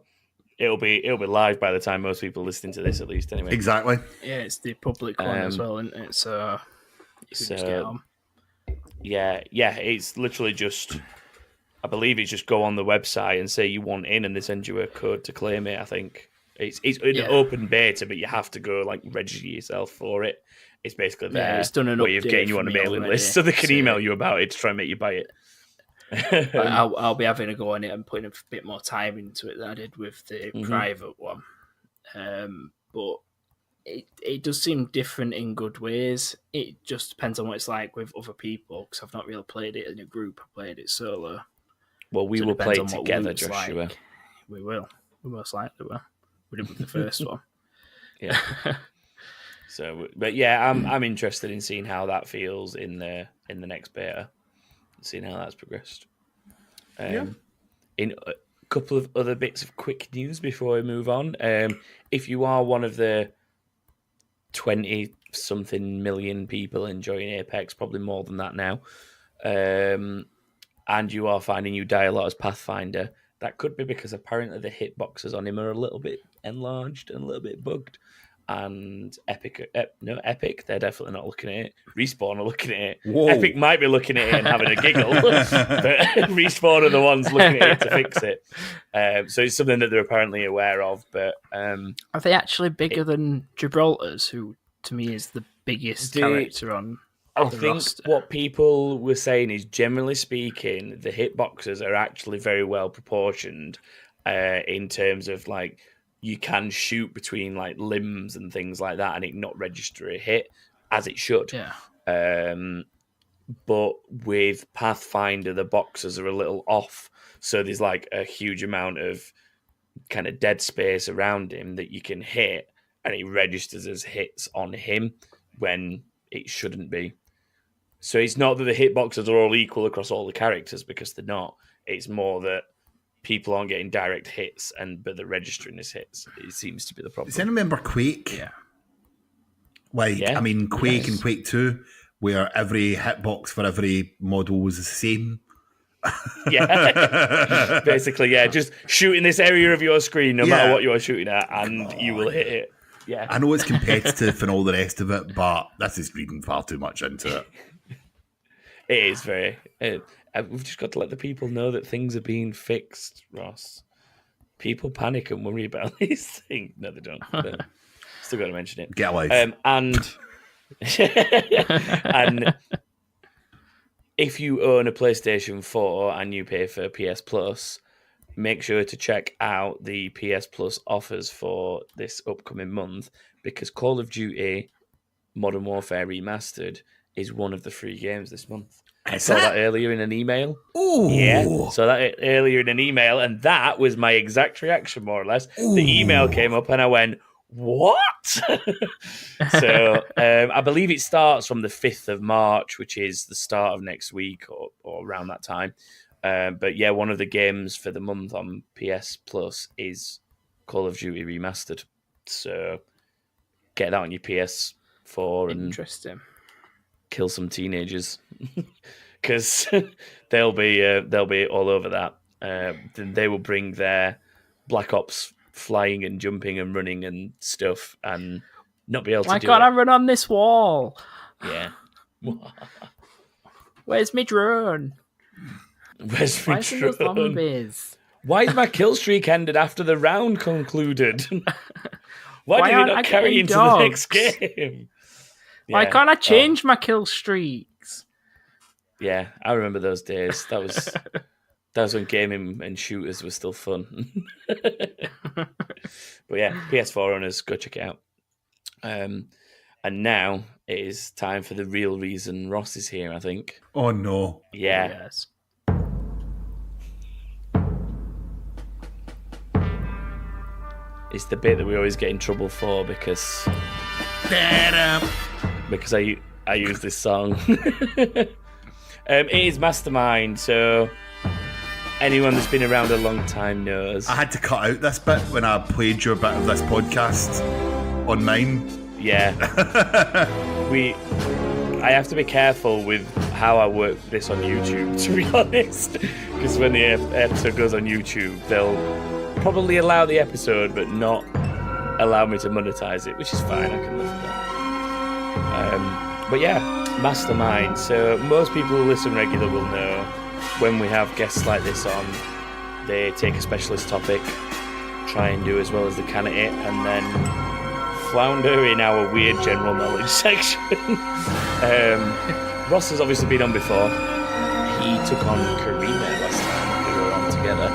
it'll be live by the time most people listening to this, at least. Anyway, exactly. Yeah, it's the public one as well, isn't it? So just get on. Yeah, it's literally just, I believe it's just go on the website and say you want in, and they send you a code to claim it. I think it's an open beta, but you have to go register yourself for it. It's basically there. It's done an way of getting you on a mailing list, so they can email you about it to try and make you buy it. I'll be having a go on it and putting a bit more time into it than I did with the private one. But it does seem different in good ways. It just depends on what it's like with other people, because I've not really played it in a group. I played it solo. Well, we will play it together, Joshua. Like. We will. We most likely will. We did with the first one. Yeah. So, but yeah, I'm interested in seeing how that feels in the next beta, seeing how that's progressed. In a couple of other bits of quick news before we move on, if you are one of the 20-something million people enjoying Apex, probably more than that now, and you are finding you die a lot as Pathfinder, that could be because apparently the hitboxes on him are a little bit enlarged and a little bit bugged. And Epic, they're definitely not looking at it. Respawn are looking at it. Whoa. Epic might be looking at it and having a giggle, but Respawn are the ones looking at it to fix it. So it's something that they're apparently aware of. But are they actually bigger than Gibraltar's, who to me is the biggest character on I the think roster? What people were saying is, generally speaking, the hitboxes are actually very well proportioned in terms of you can shoot between limbs and things like that and it not register a hit as it should. Yeah. But with Pathfinder, the boxes are a little off. So there's a huge amount of kind of dead space around him that you can hit and it registers as hits on him when it shouldn't be. So it's not that the hitboxes are all equal across all the characters, because they're not. It's more that people aren't getting direct hits, but they're registering as hits. It seems to be the problem. Does anyone remember Quake? Yeah. Quake and Quake 2, where every hitbox for every model was the same. Yeah. Basically, yeah. Just shoot in this area of your screen, no matter what you're shooting at, and you will hit it. Yeah. I know it's competitive and all the rest of it, but this is reading far too much into it. It is very... we've just got to let the people know that things are being fixed, Ross. People panic and worry about these things. No, they don't. But still got to mention it. Get a life. And if you own a PlayStation 4 and you pay for PS Plus, make sure to check out the PS Plus offers for this upcoming month, because Call of Duty Modern Warfare Remastered is one of the free games this month. I saw that earlier in an email. Ooh. Yeah, so that earlier in an email, and that was my exact reaction, more or less. Ooh. The email came up, and I went, "What?" So I believe it starts from the 5th of March, which is the start of next week or around that time. But yeah, one of the games for the month on PS Plus is Call of Duty Remastered. So get that on your PS4 and kill some teenagers, because they'll be all over that. Then they will bring their Black Ops flying and jumping and running and stuff, and not be able to do it. Why can't I run on this wall? Yeah. Where's my drone? Where's my drone? Zombies? Why is my kill streak ended after the round concluded? Why did we not carry into the next game? Why can't I change my kill streaks? Yeah, I remember those days. That was when gaming and shooters were still fun. But yeah, PS4 owners, go check it out. And now it is time for the real reason Ross is here, I think. Oh no. Yeah. Yes. It's the bit that we always get in trouble for because I use this song. It is Mastermind, so anyone that's been around a long time knows. I had to cut out this bit when I played your bit of this podcast on mine. Yeah. I have to be careful with how I work this on YouTube, to be honest, because when the episode goes on YouTube, they'll probably allow the episode but not allow me to monetize it, which is fine. I can live with that. But yeah, Mastermind. So most people who listen regular will know when we have guests like this on, they take a specialist topic, try and do as well as they can at it, and then flounder in our weird general knowledge section. Ross has obviously been on before. He took on Karina last time we were on together.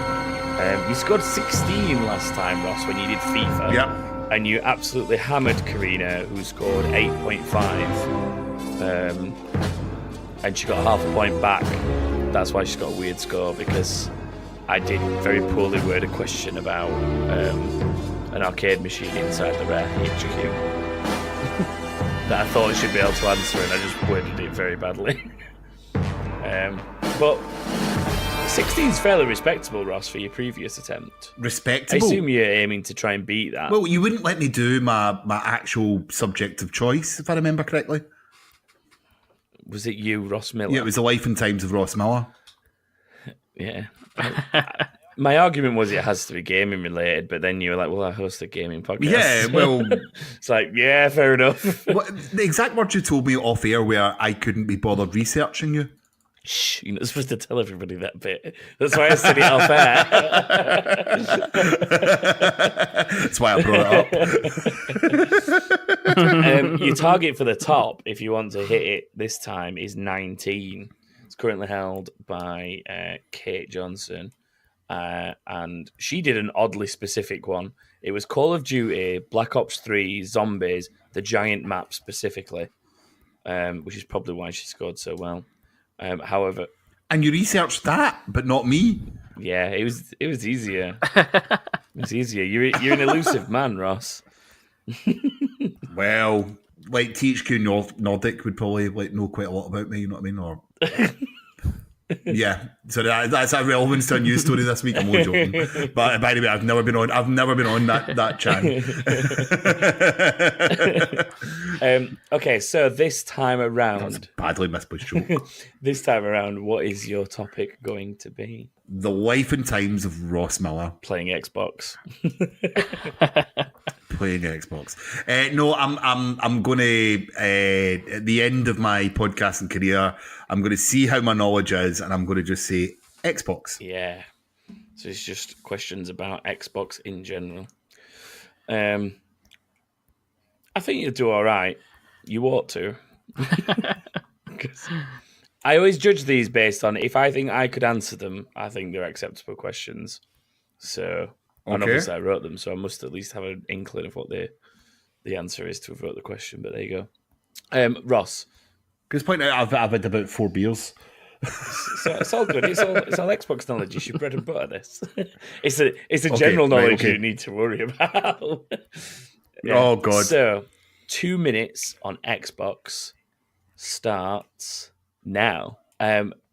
You scored 16 last time, Ross, when you did FIFA. Yeah. And you absolutely hammered Karina, who scored 8.5. And she got half a point back. That's why she's got a weird score, because I did very poorly word a question about an arcade machine inside the Rare HQ that I thought I should be able to answer, and I just worded it very badly. But 16 is fairly respectable, Ross, for your previous attempt. Respectable? I assume you're aiming to try and beat that. Well, you wouldn't let me do my actual subject of choice, if I remember correctly. Was it you, Ross Miller? Yeah, it was The Life and Times of Ross Miller. Yeah. My argument was it has to be gaming related, but then you were like, well, I host a gaming podcast. Yeah, well... It's like, yeah, fair enough. The exact words you told me off air where I couldn't be bothered researching you. Shh, you're not supposed to tell everybody that bit. That's why I said it off air. That's why I brought it up. Your target for the top, if you want to hit it this time, is 19. It's currently held by Kate Johnson. And she did an oddly specific one. It was Call of Duty, Black Ops 3, Zombies, the giant map specifically, which is probably why she scored so well. However, and you researched that, but not me. Yeah, it was easier. It was easier. You're an elusive man, Ross. Well, like THQ Nordic would probably know quite a lot about me. You know what I mean? Or yeah. So that's a relevance to a news story this week. I'm only joking. But by the way, I've never been on that channel. Okay, so this time around, that's a badly misplaced joke. This time around, what is your topic going to be? The life and times of Ross Miller playing Xbox. Playing Xbox. No, I'm going to at the end of my podcasting career, I'm going to see how my knowledge is, and I'm going to just say Xbox. Yeah. So it's just questions about Xbox in general. I think you'll do all right. You ought to. I always judge these based on if I think I could answer them. I think they're acceptable questions. So, and Okay. obviously I wrote them, so I must at least have an inkling of what the answer is to have wrote the question. But there you go. Ross. Because point out, I've had about 4 beers. So it's all good. It's all Xbox knowledge. You should bread and butter this. It's a general knowledge you need to worry about. Yeah. Oh god. So 2 minutes on Xbox starts now.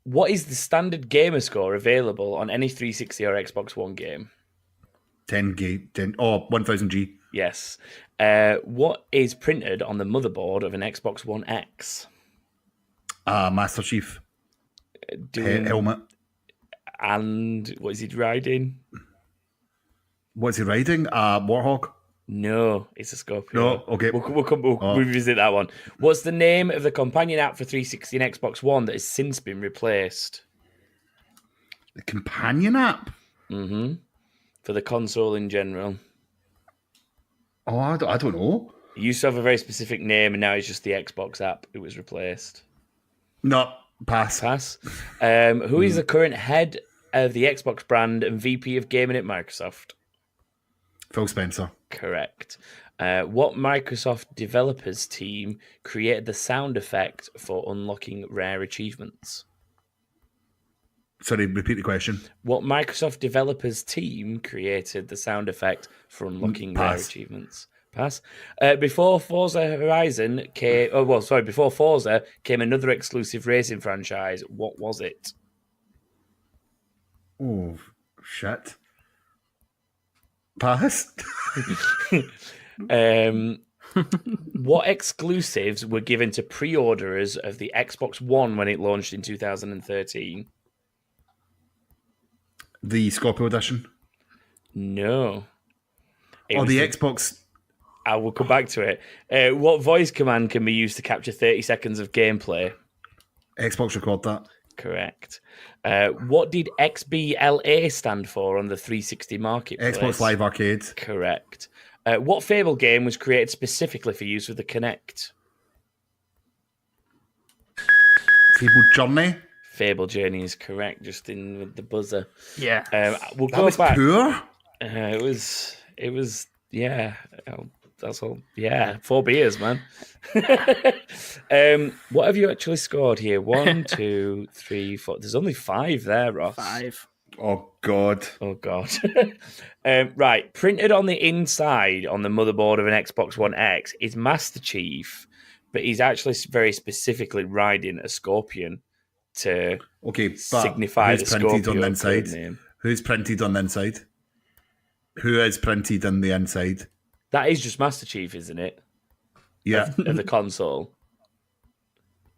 What is the standard gamer score available on any 360 or Xbox One game? 1000 G. Yes. What is printed on the motherboard of an Xbox One X? Master Chief. Helmet. And what is he riding? What's he riding? Warhawk? No, it's a Scorpio. No, okay. We'll revisit that one. What's the name of the companion app for 360 and Xbox One that has since been replaced? The companion app? Mm-hmm. For the console in general. Oh, I don't know. It used to have a very specific name, and now it's just the Xbox app. It was replaced. No, pass. Who is the current head of the Xbox brand and VP of gaming at Microsoft? Phil Spencer. Correct. What Microsoft developers team created the sound effect for unlocking rare achievements? Sorry, repeat the question. What Microsoft developers team created the sound effect for unlocking rare achievements? Pass. Before Forza Horizon came... before Forza came another exclusive racing franchise. What was it? Oh, shit. Pass. What exclusives were given to pre-orderers of the Xbox One when it launched in 2013? The Scorpio edition? No. The Xbox... I will come back to it. What voice command can be used to capture 30 seconds of gameplay? Xbox record that. Correct. What did XBLA stand for on the 360 marketplace? Xbox Live Arcade. Correct. What Fable game was created specifically for use with the Kinect? Fable Journey. Fable Journey is correct, just in with the buzzer. Yeah. We'll That go was back. poor. It was, yeah. That's all. Yeah, 4 beers, man. What have you actually scored here? 1, 2, 3, 4. There's only 5 there, Ross. 5. Oh, God. Oh, God. Right. Printed on the inside on the motherboard of an Xbox One X is Master Chief, but he's actually very specifically riding a Scorpion to signify the Scorpio on the inside? name. Who's printed on the inside? Who is printed on the inside? That is just Master Chief, isn't it? Yeah. Of the console.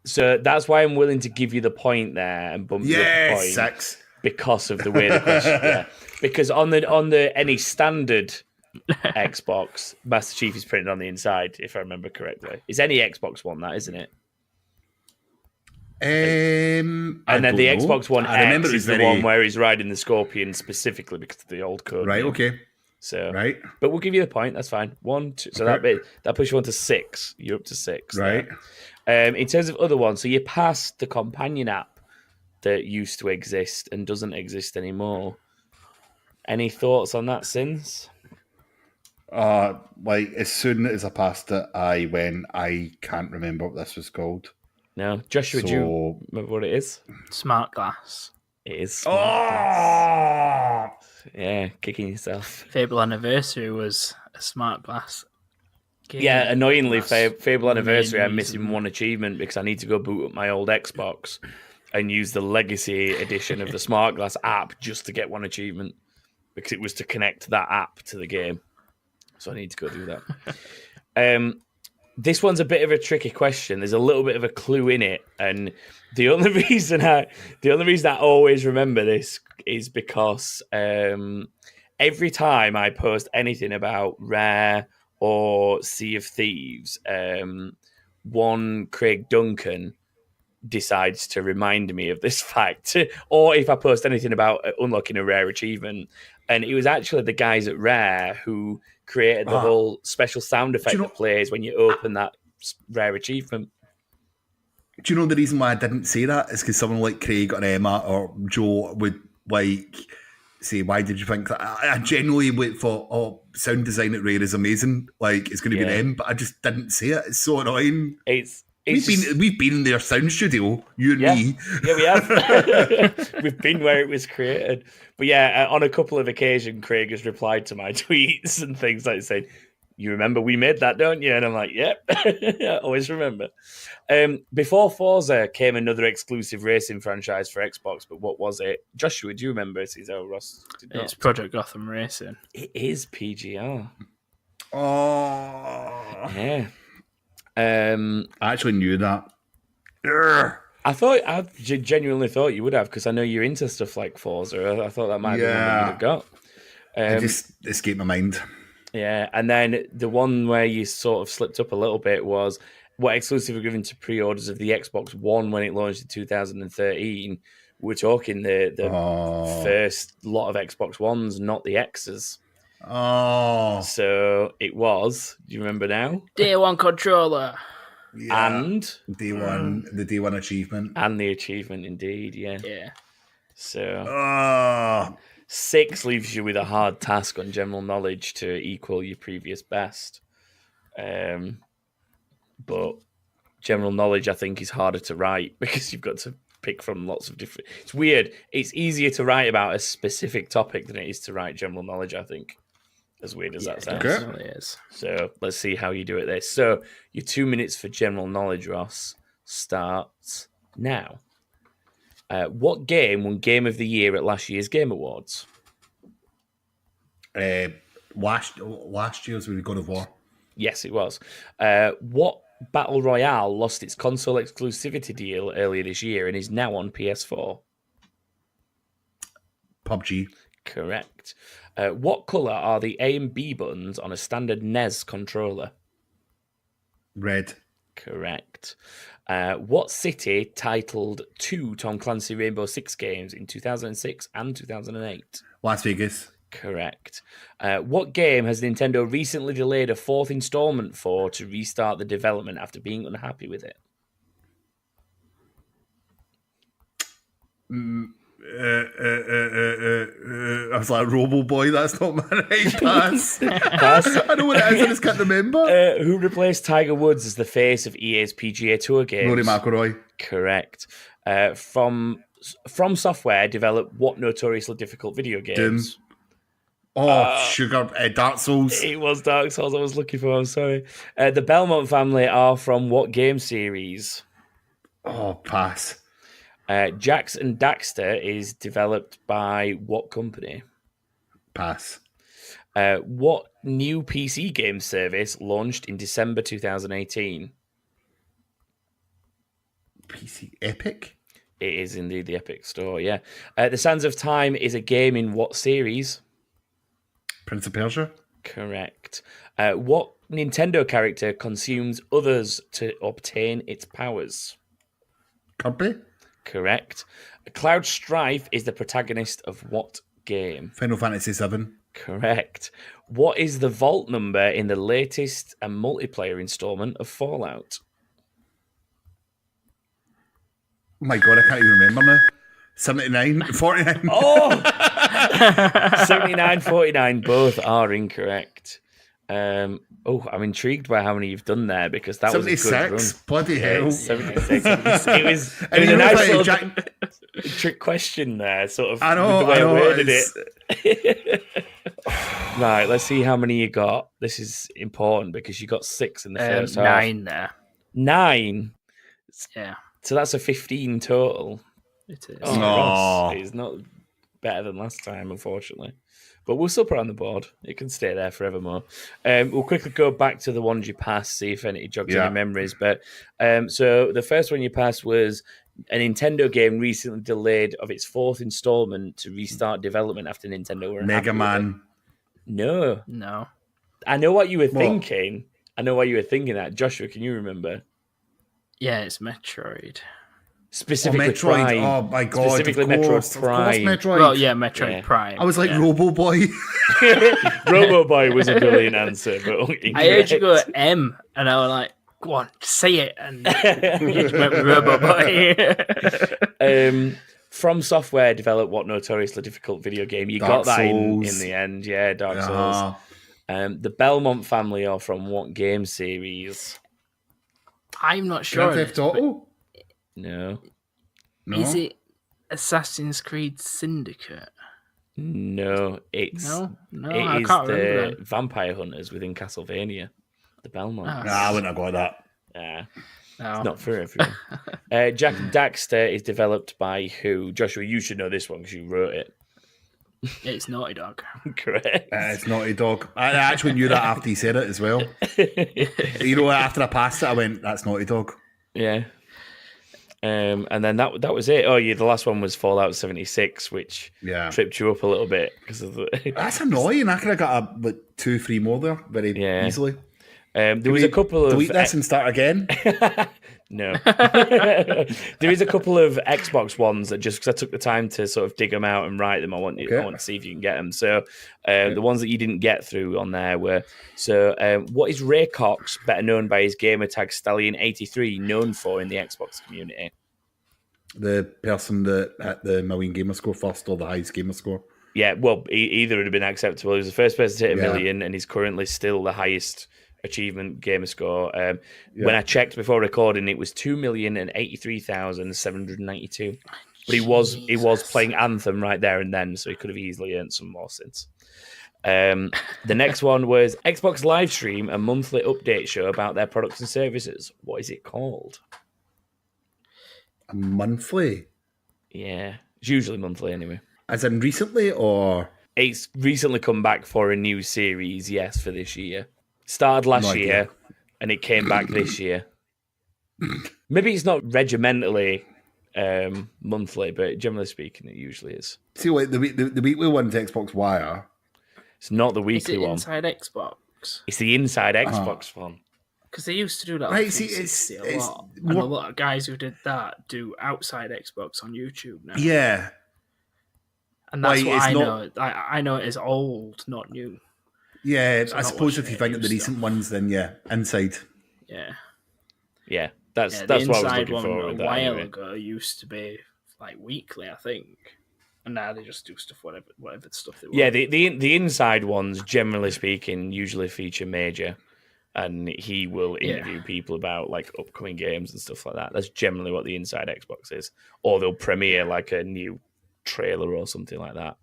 So that's why I'm willing to give you the point there and bump you up a point. 6. Because of the way the question, yeah. Because on the any standard Xbox, Master Chief is printed on the inside, if I remember correctly. It's any Xbox One, that isn't it? And then the Xbox One X is the one where he's riding the Scorpion specifically because of the old code. Right. Okay. So, right. But we'll give you the point. That's fine. 1, 2. So that pushes you on to 6. You're up to 6. Right. In terms of other ones, so you passed the companion app that used to exist and doesn't exist anymore. Any thoughts on that since? As soon as I passed it, I can't remember what this was called. No. Joshua, do you remember what it is? Smart Glass. It is Smart Glass. Yeah, kicking yourself. Fable Anniversary was a Smart Glass game. Yeah, annoyingly, Fable Anniversary, I'm missing one achievement because I need to go boot up my old Xbox and use the Legacy edition of the Smart Glass app just to get one achievement because it was to connect that app to the game. So I need to go do that. This one's a bit of a tricky question. There's a little bit of a clue in it, and the only reason I always remember this is because every time I post anything about Rare or Sea of Thieves, one Craig Duncan decides to remind me of this fact, or if I post anything about unlocking a rare achievement. And it was actually the guys at Rare who created the whole special sound effect that plays when you open that rare achievement. Do you know the reason why I didn't say that is because someone like Craig or Emma or Joe would like say, "Why did you think that?" I genuinely wait for, "Oh, sound design at Rare is amazing. Like it's going to be them," but I just didn't say it. It's so annoying. We've been in their sound studio, you and me. Yeah, we have. We've been where it was created. But yeah, on a couple of occasions, Craig has replied to my tweets and things like saying, "You remember we made that, don't you?" And I'm like, "Yep, I always remember." Before Forza came another exclusive racing franchise for Xbox, but what was it? Joshua, do you remember it? Ross did not. It's Project Gotham Racing. It is PGR. Oh, yeah. I actually knew that. Urgh. I genuinely thought you would have, because I know you're into stuff like Forza. I thought that might be one that you'd have got. It just escaped my mind. Yeah, and then the one where you sort of slipped up a little bit was what exclusive were given to pre-orders of the Xbox One when it launched in 2013. We're talking the first lot of Xbox Ones, not the X's. Oh. So it was, do you remember now? Day one controller. Yeah. And the day one achievement. And the achievement, indeed, yeah. Yeah. So 6 leaves you with a hard task on general knowledge to equal your previous best. But general knowledge, I think, is harder to write because you've got to pick from lots of different... It's weird. It's easier to write about a specific topic than it is to write general knowledge, I think. As weird as that sounds. It is. So let's see how you do it there. So your 2 minutes for general knowledge, Ross, starts now. What game won Game of the Year at last year's Game Awards? Last year's was God of War. Yes, it was. What Battle Royale lost its console exclusivity deal earlier this year and is now on PS4? PUBG. Correct. What colour are the A and B buttons on a standard NES controller? Red. Correct. What city titled 2 Tom Clancy Rainbow Six games in 2006 and 2008? Las Vegas. Correct. What game has Nintendo recently delayed a 4th installment for to restart the development after being unhappy with it? I was like, Robo Boy, that's not my right pass. I know what it is, I just can't remember. Who replaced Tiger Woods as the face of EA's PGA Tour games? Rory McIlroy. Correct. From Software developed what notoriously difficult video games? Doom. Sugar, Dark Souls. It was Dark Souls I was looking for, I'm sorry. The Belmont family are from what game series? Oh, pass. Jax and Daxter is developed by what company? Pass. What new PC game service launched in December 2018? PC Epic? It is indeed the Epic Store, yeah. The Sands of Time is a game in what series? Prince of Persia? Correct. What Nintendo character consumes others to obtain its powers? Kirby? Correct. Cloud Strife is the protagonist of what game? Final Fantasy VII. Correct. What is the vault number in the latest and multiplayer installment of Fallout? Oh my god, I can't even remember now. 79? 49? Oh! 79, 49, both are incorrect. I'm intrigued by how many you've done there because that 76, was a good run. Bloody hell. 76. It was a nice little trick question there, sort of. I know, the way I worded it. Right, let's see how many you got. This is important because you got 6 in the first half. 9 there. 9? Yeah. So that's a 15 total. It is. Oh, Ross is not better than last time, unfortunately. But we'll still put it on the board. It can stay there forevermore. We'll quickly go back to the ones you passed, see if any jogs any memories. But so the first one you passed was a Nintendo game recently delayed of its 4th installment to restart development after Nintendo were Mega Man. No. I know what you were thinking. I know what you were thinking at. Joshua, can you remember? Yeah, it's Metroid. Specifically Metroid. Prime. Oh my god. Specifically Metroid Prime. Of course, Metroid. Well, yeah, Metroid Prime. I was like Robo Boy. Robo Boy was a brilliant answer, but I heard you go M, and I was like, Go on, say it, and you just went with Robo Boy. From Software developed what notoriously difficult video game? You Dark got that in Souls. the end, yeah, Dark Uh-huh. Souls. The Belmont family are from what game series? I'm not sure. Grand Theft Auto? No. No. Is it Assassin's Creed Syndicate? No, it's No, it I is can't the remember. Them. vampire hunters within Castlevania, the Belmont. Ah. Nah, I wouldn't have got that. Yeah, No. it's not for everyone. Jack and Daxter is developed by who? Joshua, you should know this one because you wrote it. It's Naughty Dog. Correct. It's Naughty Dog. I actually knew that after he said it as well. You know, after I passed it, I went, "That's Naughty Dog." Yeah. And then that was it. Oh, yeah, the last one was Fallout 76, which tripped you up a little bit because of the. That's annoying. I could have got like 2-3 more there very easily. There was a couple of delete this and start again. No, there is a couple of Xbox ones that just because I took the time to sort of dig them out and write them. I want to see if you can get them. So the ones that you didn't get through on there were what is Ray Cox, better known by his gamer tag Stallion83, known for in the Xbox community? The person that had the million gamer score first or the highest gamer score. Yeah, well, either would have been acceptable. He was the first person to hit a million, and he's currently still the highest achievement gamer score. When I checked before recording, it was 2,083,792. But he was playing Anthem right there and then, so he could have easily earned some more since. The next one was Xbox Livestream, a monthly update show about their products and services. What is it called? A monthly? Yeah, it's usually monthly anyway. As in recently, or it's recently come back for a new series? Yes, for this year. Started last year, and it came back this year. Maybe it's not regimentally monthly, but generally speaking, it usually is. See, like the weekly one's Xbox Wire. It's not the weekly one. Inside Xbox. It's the Inside Xbox one. Because they used to do that. Right, see, it's a lot. And a lot of guys who did that do Outside Xbox on YouTube now. Yeah. And that's what I know. I know it is old, not new. Yeah, so I suppose if you think of the recent ones, then Inside. Yeah. Yeah, that's what I was looking for. A while ago used to be like weekly, I think. And now they just do stuff, whatever stuff they want. Yeah, the Inside ones, generally speaking, usually feature Major. And he will interview people about like upcoming games and stuff like that. That's generally what the Inside Xbox is. Or they'll premiere like a new trailer or something like that.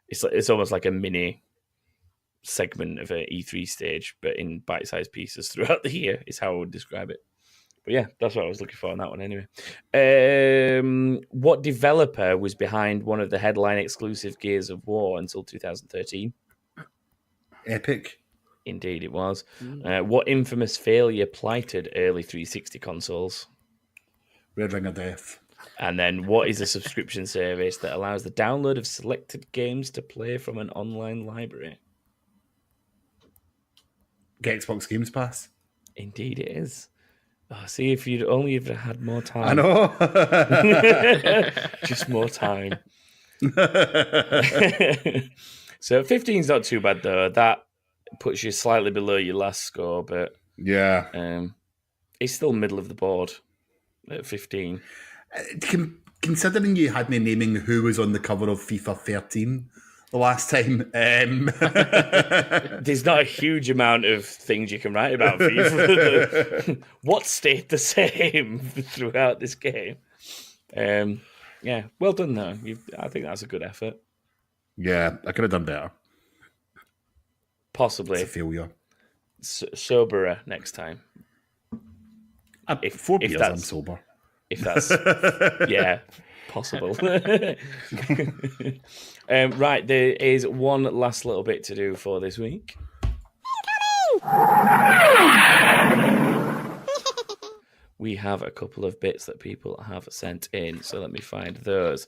It's almost like a mini segment of an E3 stage, but in bite-sized pieces throughout the year is how I would describe it. But yeah, that's what I was looking for on that one anyway. What developer was behind one of the headline exclusive Gears of War until 2013? Epic. Indeed it was. What infamous failure plighted early 360 consoles? Red Ring of Death. And then what is a subscription service that allows the download of selected games to play from an online library? Get Xbox Games Pass. Indeed it is. Oh, see, if you'd only have had more time. I know. Just more time. So 15's not too bad though. That puts you slightly below your last score, but it's still middle of the board at 15. Considering you had me naming who was on the cover of FIFA 13 the last time, there's not a huge amount of things you can write about FIFA. What stayed the same throughout this game? Yeah, well done though. I think that's a good effort. Yeah, I could have done better. Possibly. It's a failure. Soberer next time. If 4 beers, I'm sober. If that's... yeah, possible. Right, there is one last little bit to do for this week. We have a couple of bits that people have sent in, so let me find those.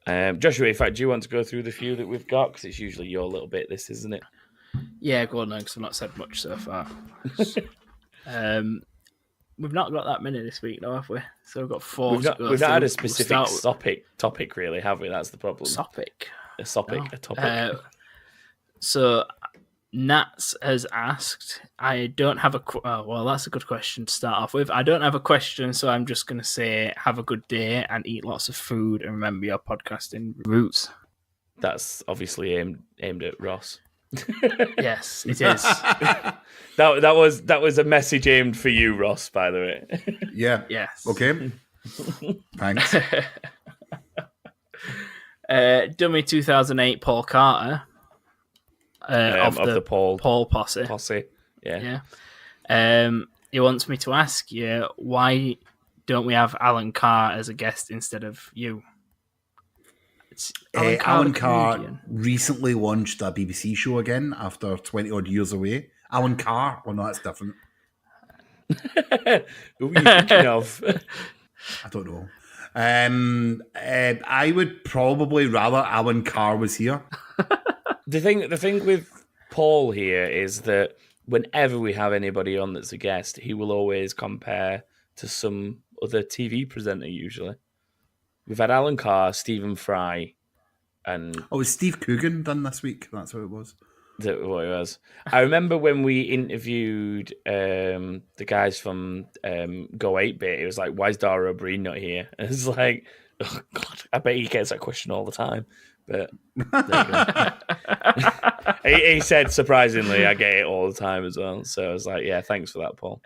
Joshua, in fact, do you want to go through the few that we've got? Because it's usually your little bit, this, isn't it? Yeah, go on then, because I've not said much so far. We've not got that many this week, though, have we? So we've got 4 We've not had a specific topic, really, have we? That's the problem. Topic? A topic. So Nats has asked, I don't have a... well, that's a good question to start off with. I don't have a question, so I'm just going to say have a good day and eat lots of food and remember your podcasting roots. That's obviously aimed at Ross. Yes, it is. that was a message aimed for you, Ross, by the way. Yeah. Yes. Okay. Thanks. Dummy 2008 Paul Carter of the Paul Posse. Yeah. He wants me to ask you, why don't we have Alan Carr as a guest instead of you? Alan Carr recently launched a BBC show again after 20 odd years away. Alan Carr? Well, no, that's different. Who are you thinking of? I don't know. I would probably rather Alan Carr was here. The thing with Paul here is that whenever we have anybody on that's a guest, he will always compare to some other TV presenter usually. We've had Alan Carr, Stephen Fry, and... Oh, was Steve Coogan done this week? That's what it was. Is that what it was? I remember when we interviewed the guys from Go 8-Bit, it was like, why is Dara O'Brien not here? And it's like, oh God, I bet he gets that question all the time. But there you go. he said, surprisingly, I get it all the time as well. So I was like, yeah, thanks for that, Paul.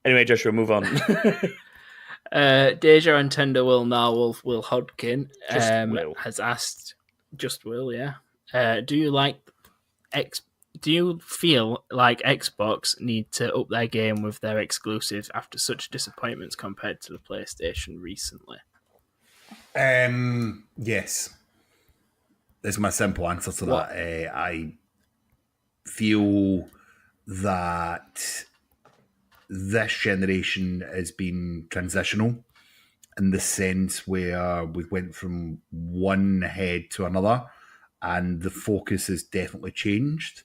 Anyway, Joshua, move on. Deja and Tender Will now Will Hodkin Will. has asked, just Will, yeah. Do you feel like Xbox need to up their game with their exclusives after such disappointments compared to the PlayStation recently? Yes. That's my simple answer to that. I feel that this generation has been transitional in the sense where we went from one head to another and the focus has definitely changed.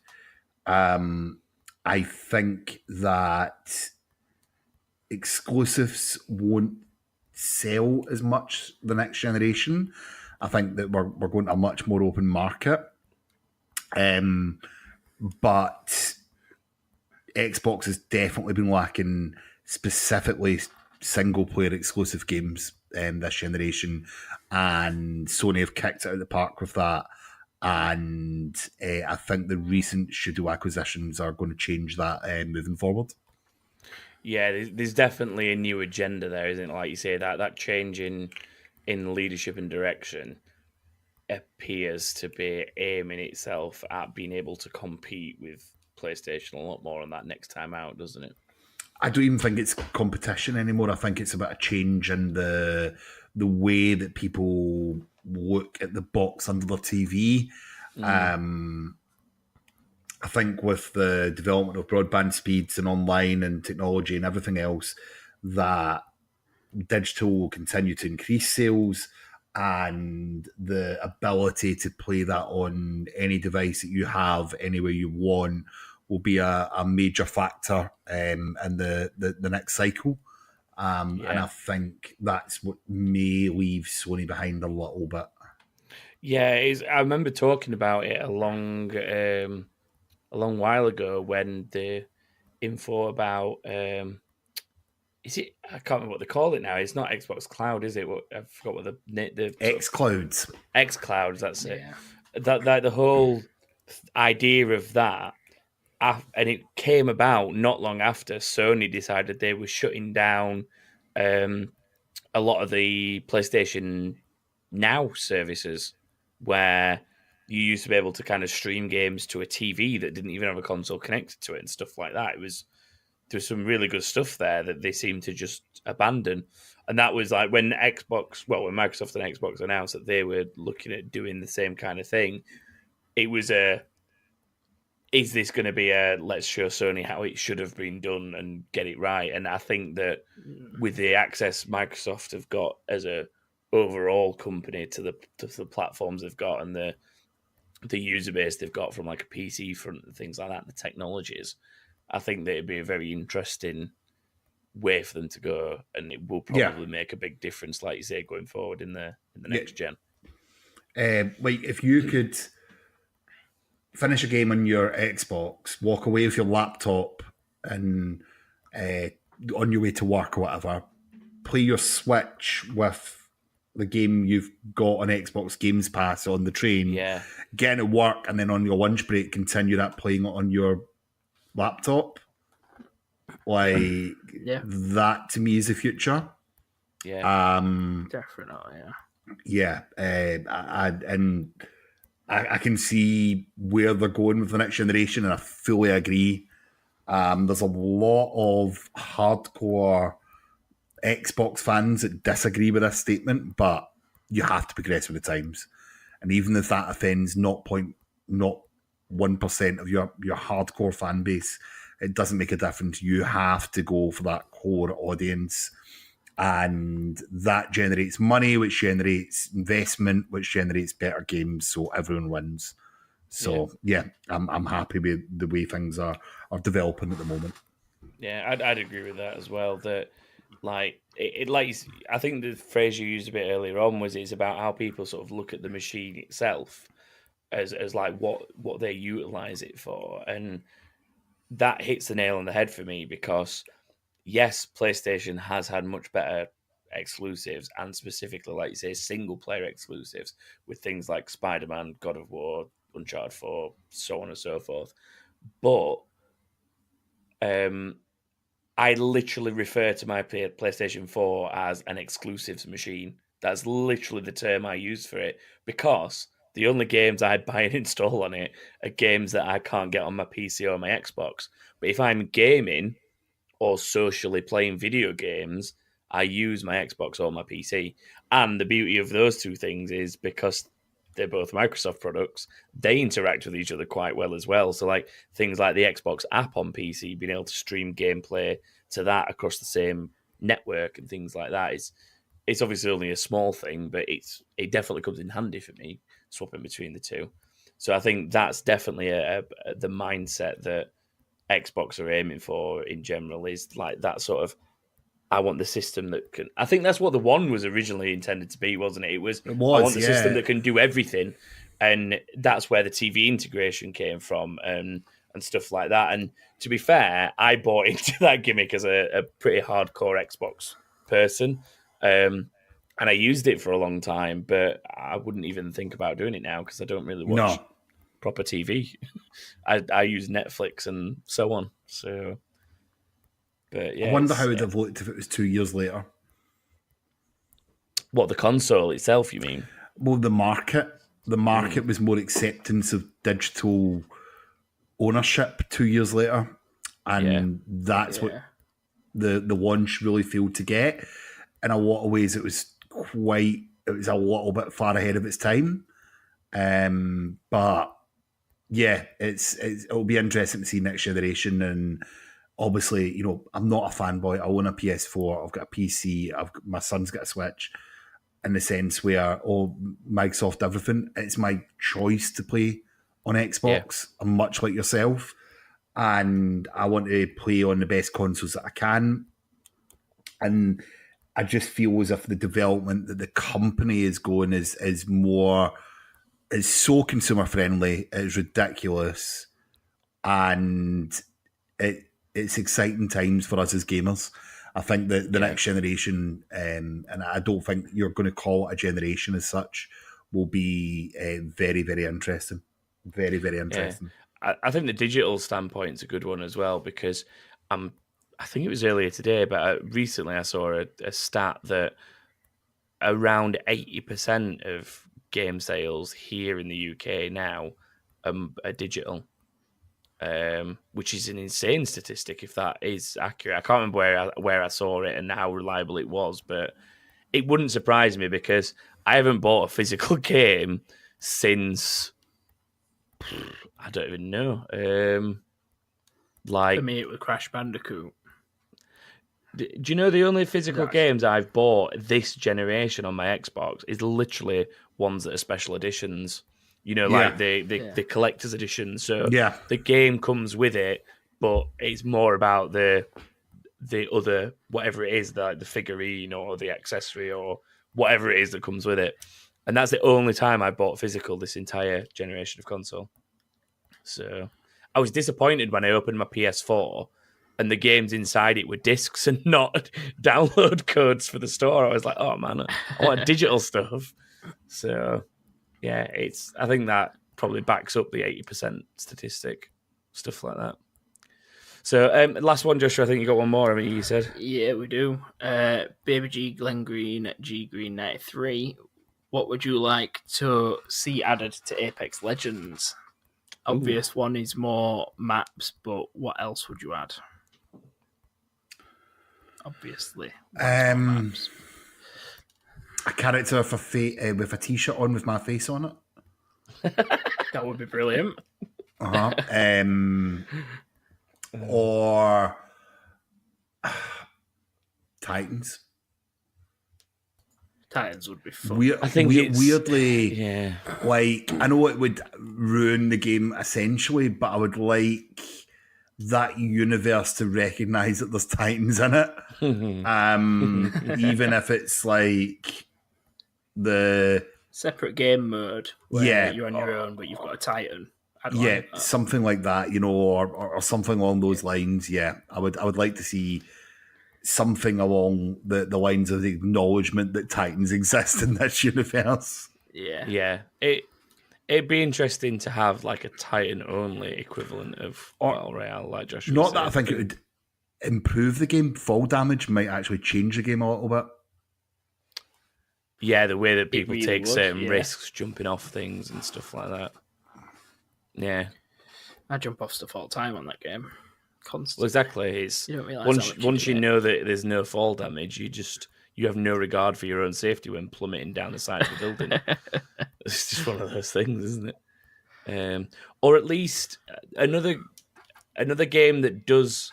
I think that exclusives won't sell as much the next generation. I think that we're going to a much more open market. But Xbox has definitely been lacking specifically single-player exclusive games this generation, and Sony have kicked it out of the park with that. And I think the recent Shadow acquisitions are going to change that moving forward. Yeah, there's definitely a new agenda there, isn't it? Like you say, that change in leadership and direction appears to be aiming itself at being able to compete with PlayStation a lot more on that next time out, doesn't it? I don't even think it's competition anymore. I think it's about a change in the way that people look at the box under their TV. I think with the development of broadband speeds and online and technology and everything else, that digital will continue to increase sales, and the ability to play that on any device that you have anywhere you want will be a major factor in the next cycle. And I think that's what may leave Sony behind a little bit. Yeah, I remember talking about it a long while ago when the info about is it? I can't remember what they call it now. It's not Xbox Cloud, is it? I forgot what the xClouds. xClouds. That's it. That the whole idea of that, and it came about not long after Sony decided they were shutting down a lot of the PlayStation Now services, where you used to be able to kind of stream games to a TV that didn't even have a console connected to it and stuff like that. There's some really good stuff there that they seem to just abandon. And that was like when Microsoft and Xbox announced that they were looking at doing the same kind of thing, it was is this going to be let's show Sony how it should have been done and get it right? And I think that with the access Microsoft have got as a overall company to the platforms they've got and the user base they've got from like a PC front and things like that, the technologies, I think that it'd be a very interesting way for them to go, and it will probably make a big difference, like you say, going forward in the next gen. Like if you could finish a game on your Xbox, walk away with your laptop, and on your way to work or whatever, play your Switch with the game you've got on Xbox Games Pass on the train, Yeah. get into work, and then on your lunch break, continue that playing it on your laptop. Like, that to me is the future. Yeah. Definitely, Yeah. I can see where they're going with the next generation, and I fully agree. There's a lot of hardcore Xbox fans that disagree with this statement, but you have to progress with the times. And even if that offends not 1% of your hardcore fan base, it doesn't make a difference. You have to go for that core audience. And that generates money, which generates investment, which generates better games, so everyone wins. So I'm happy with the way things are developing at the moment. Yeah, I'd agree with that as well. That like I think the phrase you used a bit earlier on was it's about how people sort of look at the machine itself as like what they utilize it for, and that hits the nail on the head for me because yes, PlayStation has had much better exclusives and specifically, like you say, single player exclusives with things like Spider-Man, God of War, Uncharted 4, so on and so forth. But I literally refer to my PlayStation 4 as an exclusives machine. That's literally the term I use for it because the only games I buy and install on it are games that I can't get on my PC or my Xbox. But if I'm gaming or socially playing video games, I use my Xbox or my PC. And the beauty of those two things is because they're both Microsoft products, they interact with each other quite well as well. So like things like the Xbox app on PC, being able to stream gameplay to that across the same network and things like that is it's obviously only a small thing, but it definitely comes in handy for me swapping between the two. So I think that's definitely the mindset that Xbox are aiming for in general is like that sort of I want the system that can. I think that's what the One was originally intended to be, wasn't it? It was I want the system that can do everything, and that's where the TV integration came from, and stuff like that. And to be fair, I bought into that gimmick as a pretty hardcore Xbox person, and I used it for a long time. But I wouldn't even think about doing it now because I don't really watch proper TV. I use Netflix and so on. So. But yeah, I wonder how it would have looked if it was 2 years later. What, the console itself, you mean? Well, the market. The market was more acceptance of digital ownership 2 years later. And that's what the launch really failed to get. In a lot of ways, it was a little bit far ahead of its time. But yeah, it'll be interesting to see next generation. And obviously, I'm not a fanboy. I own a PS4. I've got a PC. My son's got a Switch. In the sense where, Microsoft everything. It's my choice to play on Xbox. I'm much like yourself. And I want to play on the best consoles that I can. And I just feel as if the development that the company is going is so consumer friendly. It's ridiculous. And it's exciting times for us as gamers. I think that the next generation, and I don't think you're going to call it a generation as such, will be very, very interesting. Very, very interesting. Yeah. I think the digital standpoint's a good one as well because I think it was earlier today, but recently I saw a stat that around 80% of game sales here in the UK now are digital. Which is an insane statistic if that is accurate. I can't remember where I saw it and how reliable it was, but it wouldn't surprise me because I haven't bought a physical game since I don't even know. for me, it was Crash Bandicoot. Do you know the only physical games I've bought this generation on my Xbox is literally ones that are special editions? Like the collector's edition. So the game comes with it, but it's more about the other, whatever it is, the figurine or the accessory or whatever it is that comes with it. And that's the only time I bought physical this entire generation of console. So I was disappointed when I opened my PS4 and the games inside it were discs and not download codes for the store. I was like, oh man, I want digital stuff. So yeah, I think that probably backs up the 80% statistic, stuff like that. So last one, Joshua, I think you got one more, I mean, you said. Yeah, we do. Baby G, Glenn Green, G Green 93. What would you like to see added to Apex Legends? Obvious one is more maps, but what else would you add? Obviously. A character with a t-shirt on with my face on it. That would be brilliant. Or Titans. Titans would be fun. I think weirdly, yeah. Like, I know it would ruin the game essentially, but I would like that universe to recognize that there's Titans in it. Even if it's like the separate game mode where you're on your own, but you've got a Titan. Something like that, you know, or something along those lines. Yeah, I would like to see something along the lines of the acknowledgement that Titans exist in this universe. Yeah. It'd be interesting to have like a Titan only equivalent of Battle Royale, like Joshua Not said. that I think it would improve the game. Fall damage might actually change the game a little bit. Yeah, the way that people really take would, certain risks, jumping off things and stuff like that. Yeah, I jump off stuff all the time on that game. Constantly. Well, exactly. It's you don't realise once you know that there's no fall damage, you have no regard for your own safety when plummeting down the side of the building. It's just one of those things, isn't it? Or at least another game that does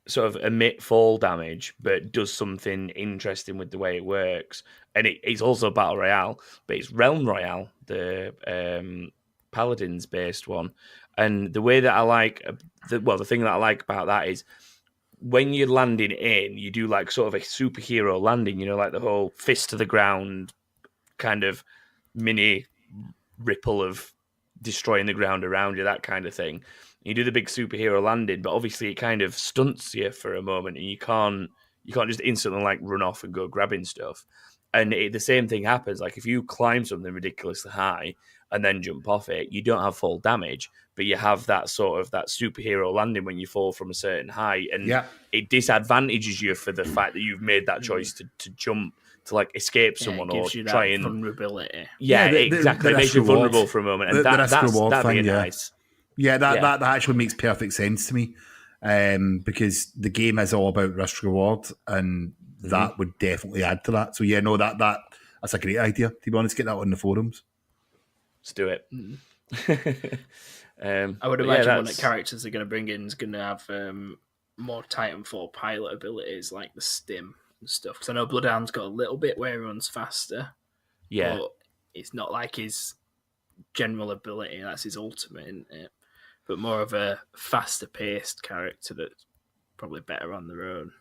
sort of emit fall damage, but does something interesting with the way it works. And it's also Battle Royale, but it's Realm Royale, the Paladins based one. And the way that I like, the thing that I like about that is when you're landing in, you do like sort of a superhero landing, you know, like the whole fist to the ground kind of mini ripple of destroying the ground around you, that kind of thing. You do the big superhero landing, but obviously it kind of stunts you for a moment, and you can't just instantly like run off and go grabbing stuff. And the same thing happens. Like if you climb something ridiculously high and then jump off it, you don't have fall damage, but you have that sort of that superhero landing when you fall from a certain height, and it disadvantages you for the fact that you've made that choice to jump to like escape someone or try and vulnerability. Exactly. It makes you vulnerable for a moment, and that'd be nice. Yeah, that actually makes perfect sense to me, because the game is all about risk reward, and that would definitely add to that. So yeah, no, that's a great idea. To be honest, get that on the forums. Let's do it. I would imagine one of the characters they're going to bring in is going to have more Titanfall pilot abilities like the stim and stuff. Because I know Bloodhound's got a little bit where he runs faster. Yeah, but it's not like his general ability. That's his ultimate, isn't it? But more of a faster paced character that's probably better on their own.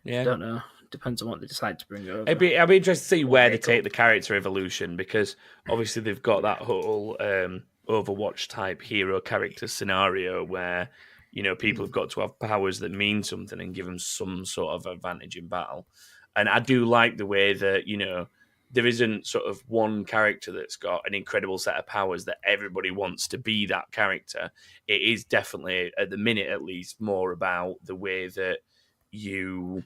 Yeah, I don't know. Depends on what they decide to bring over. I'd be interested to see where they take the character evolution, because obviously they've got that whole Overwatch type hero character scenario where, you know, people have got to have powers that mean something and give them some sort of advantage in battle. And I do like the way that, you know, there isn't sort of one character that's got an incredible set of powers that everybody wants to be that character. It is definitely, at the minute at least, more about the way that you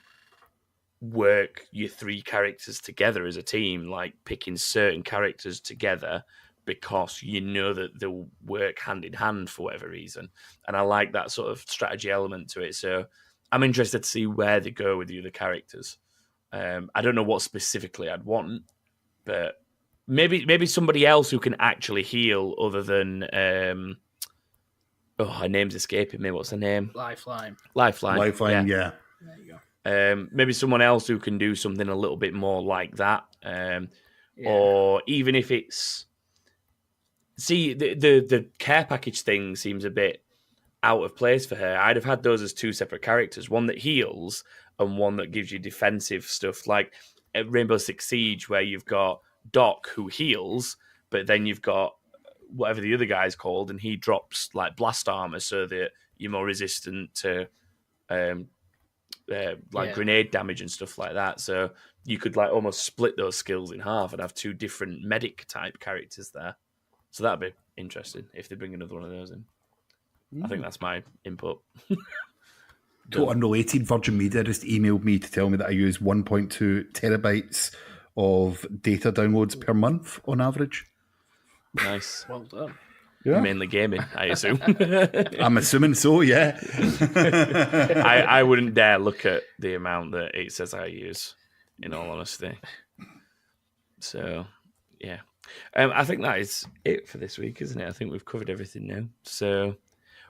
work your three characters together as a team, like picking certain characters together because you know that they'll work hand in hand for whatever reason. And I like that sort of strategy element to it. So I'm interested to see where they go with the other characters. I don't know what specifically I'd want, but maybe somebody else who can actually heal other than her name's escaping me. What's her name? Lifeline, yeah. There you go. Maybe someone else who can do something a little bit more like that. Or even if it's... See, the care package thing seems a bit out of place for her. I'd have had those as two separate characters. One that heals and one that gives you defensive stuff. Like at Rainbow Six Siege, where you've got Doc who heals, but then you've got whatever the other guy's called, and he drops like blast armor so that you're more resistant to grenade damage and stuff like that. So you could like almost split those skills in half and have 2 different medic type characters there. So that'd be interesting if they bring another one of those in. I think that's my input. To unrelated, Virgin Media just emailed me to tell me that I use 1.2 terabytes of data downloads per month on average. Nice. Well done. Yeah. Mainly gaming, I assume. I'm assuming so, yeah. I wouldn't dare look at the amount that it says I use, in all honesty. So, yeah. I think that is it for this week, isn't it? I think we've covered everything now. So,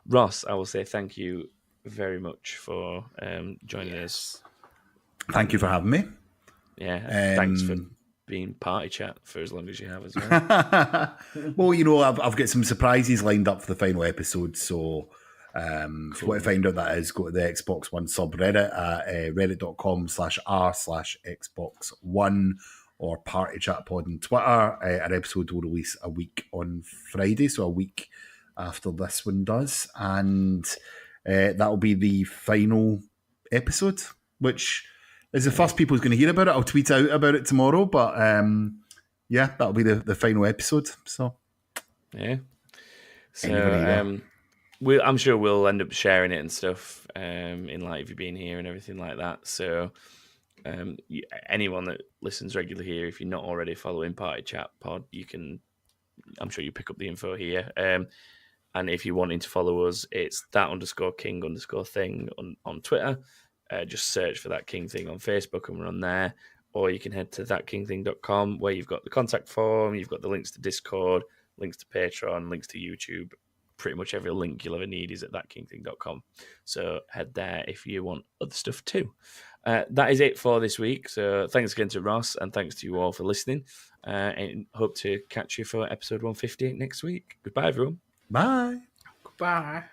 Ross, I will say thank you very much for joining us. Thank you for having me. Yeah, thanks for being party chat for as long as you have as well. Well, you know, I've got some surprises lined up for the final episode. So if you want to find out that is, go to the XboxOne subreddit at reddit.com/r/XboxOne or Party Chat Pod on Twitter. Our episode will release a week on Friday, so a week after this one does. And that'll be the final episode, which is the first people who's going to hear about it. I'll tweet out about it tomorrow, but yeah, that'll be the final episode. So yeah, so I'm sure we'll end up sharing it and stuff in light of you being here and everything like that. So anyone that listens regularly here, if you're not already following Party Chat Pod, I'm sure you pick up the info here. And if you're wanting to follow us, it's that_king_thing on Twitter. Just search for That King Thing on Facebook and we're on there. Or you can head to thatkingthing.com where you've got the contact form, you've got the links to Discord, links to Patreon, links to YouTube. Pretty much every link you'll ever need is at thatkingthing.com. So head there if you want other stuff too. That is it for this week. So thanks again to Ross and thanks to you all for listening. And hope to catch you for episode 158 next week. Goodbye, everyone. Bye. Goodbye.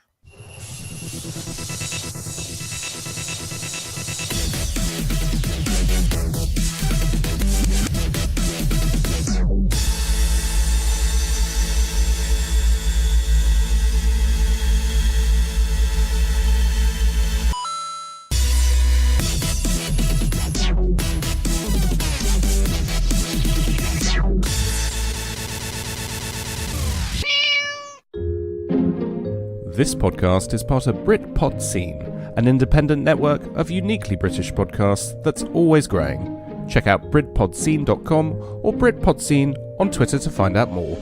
This podcast is part of Britpod Scene, an independent network of uniquely British podcasts that's always growing. Check out BritpodScene.com or Britpod Scene on Twitter to find out more.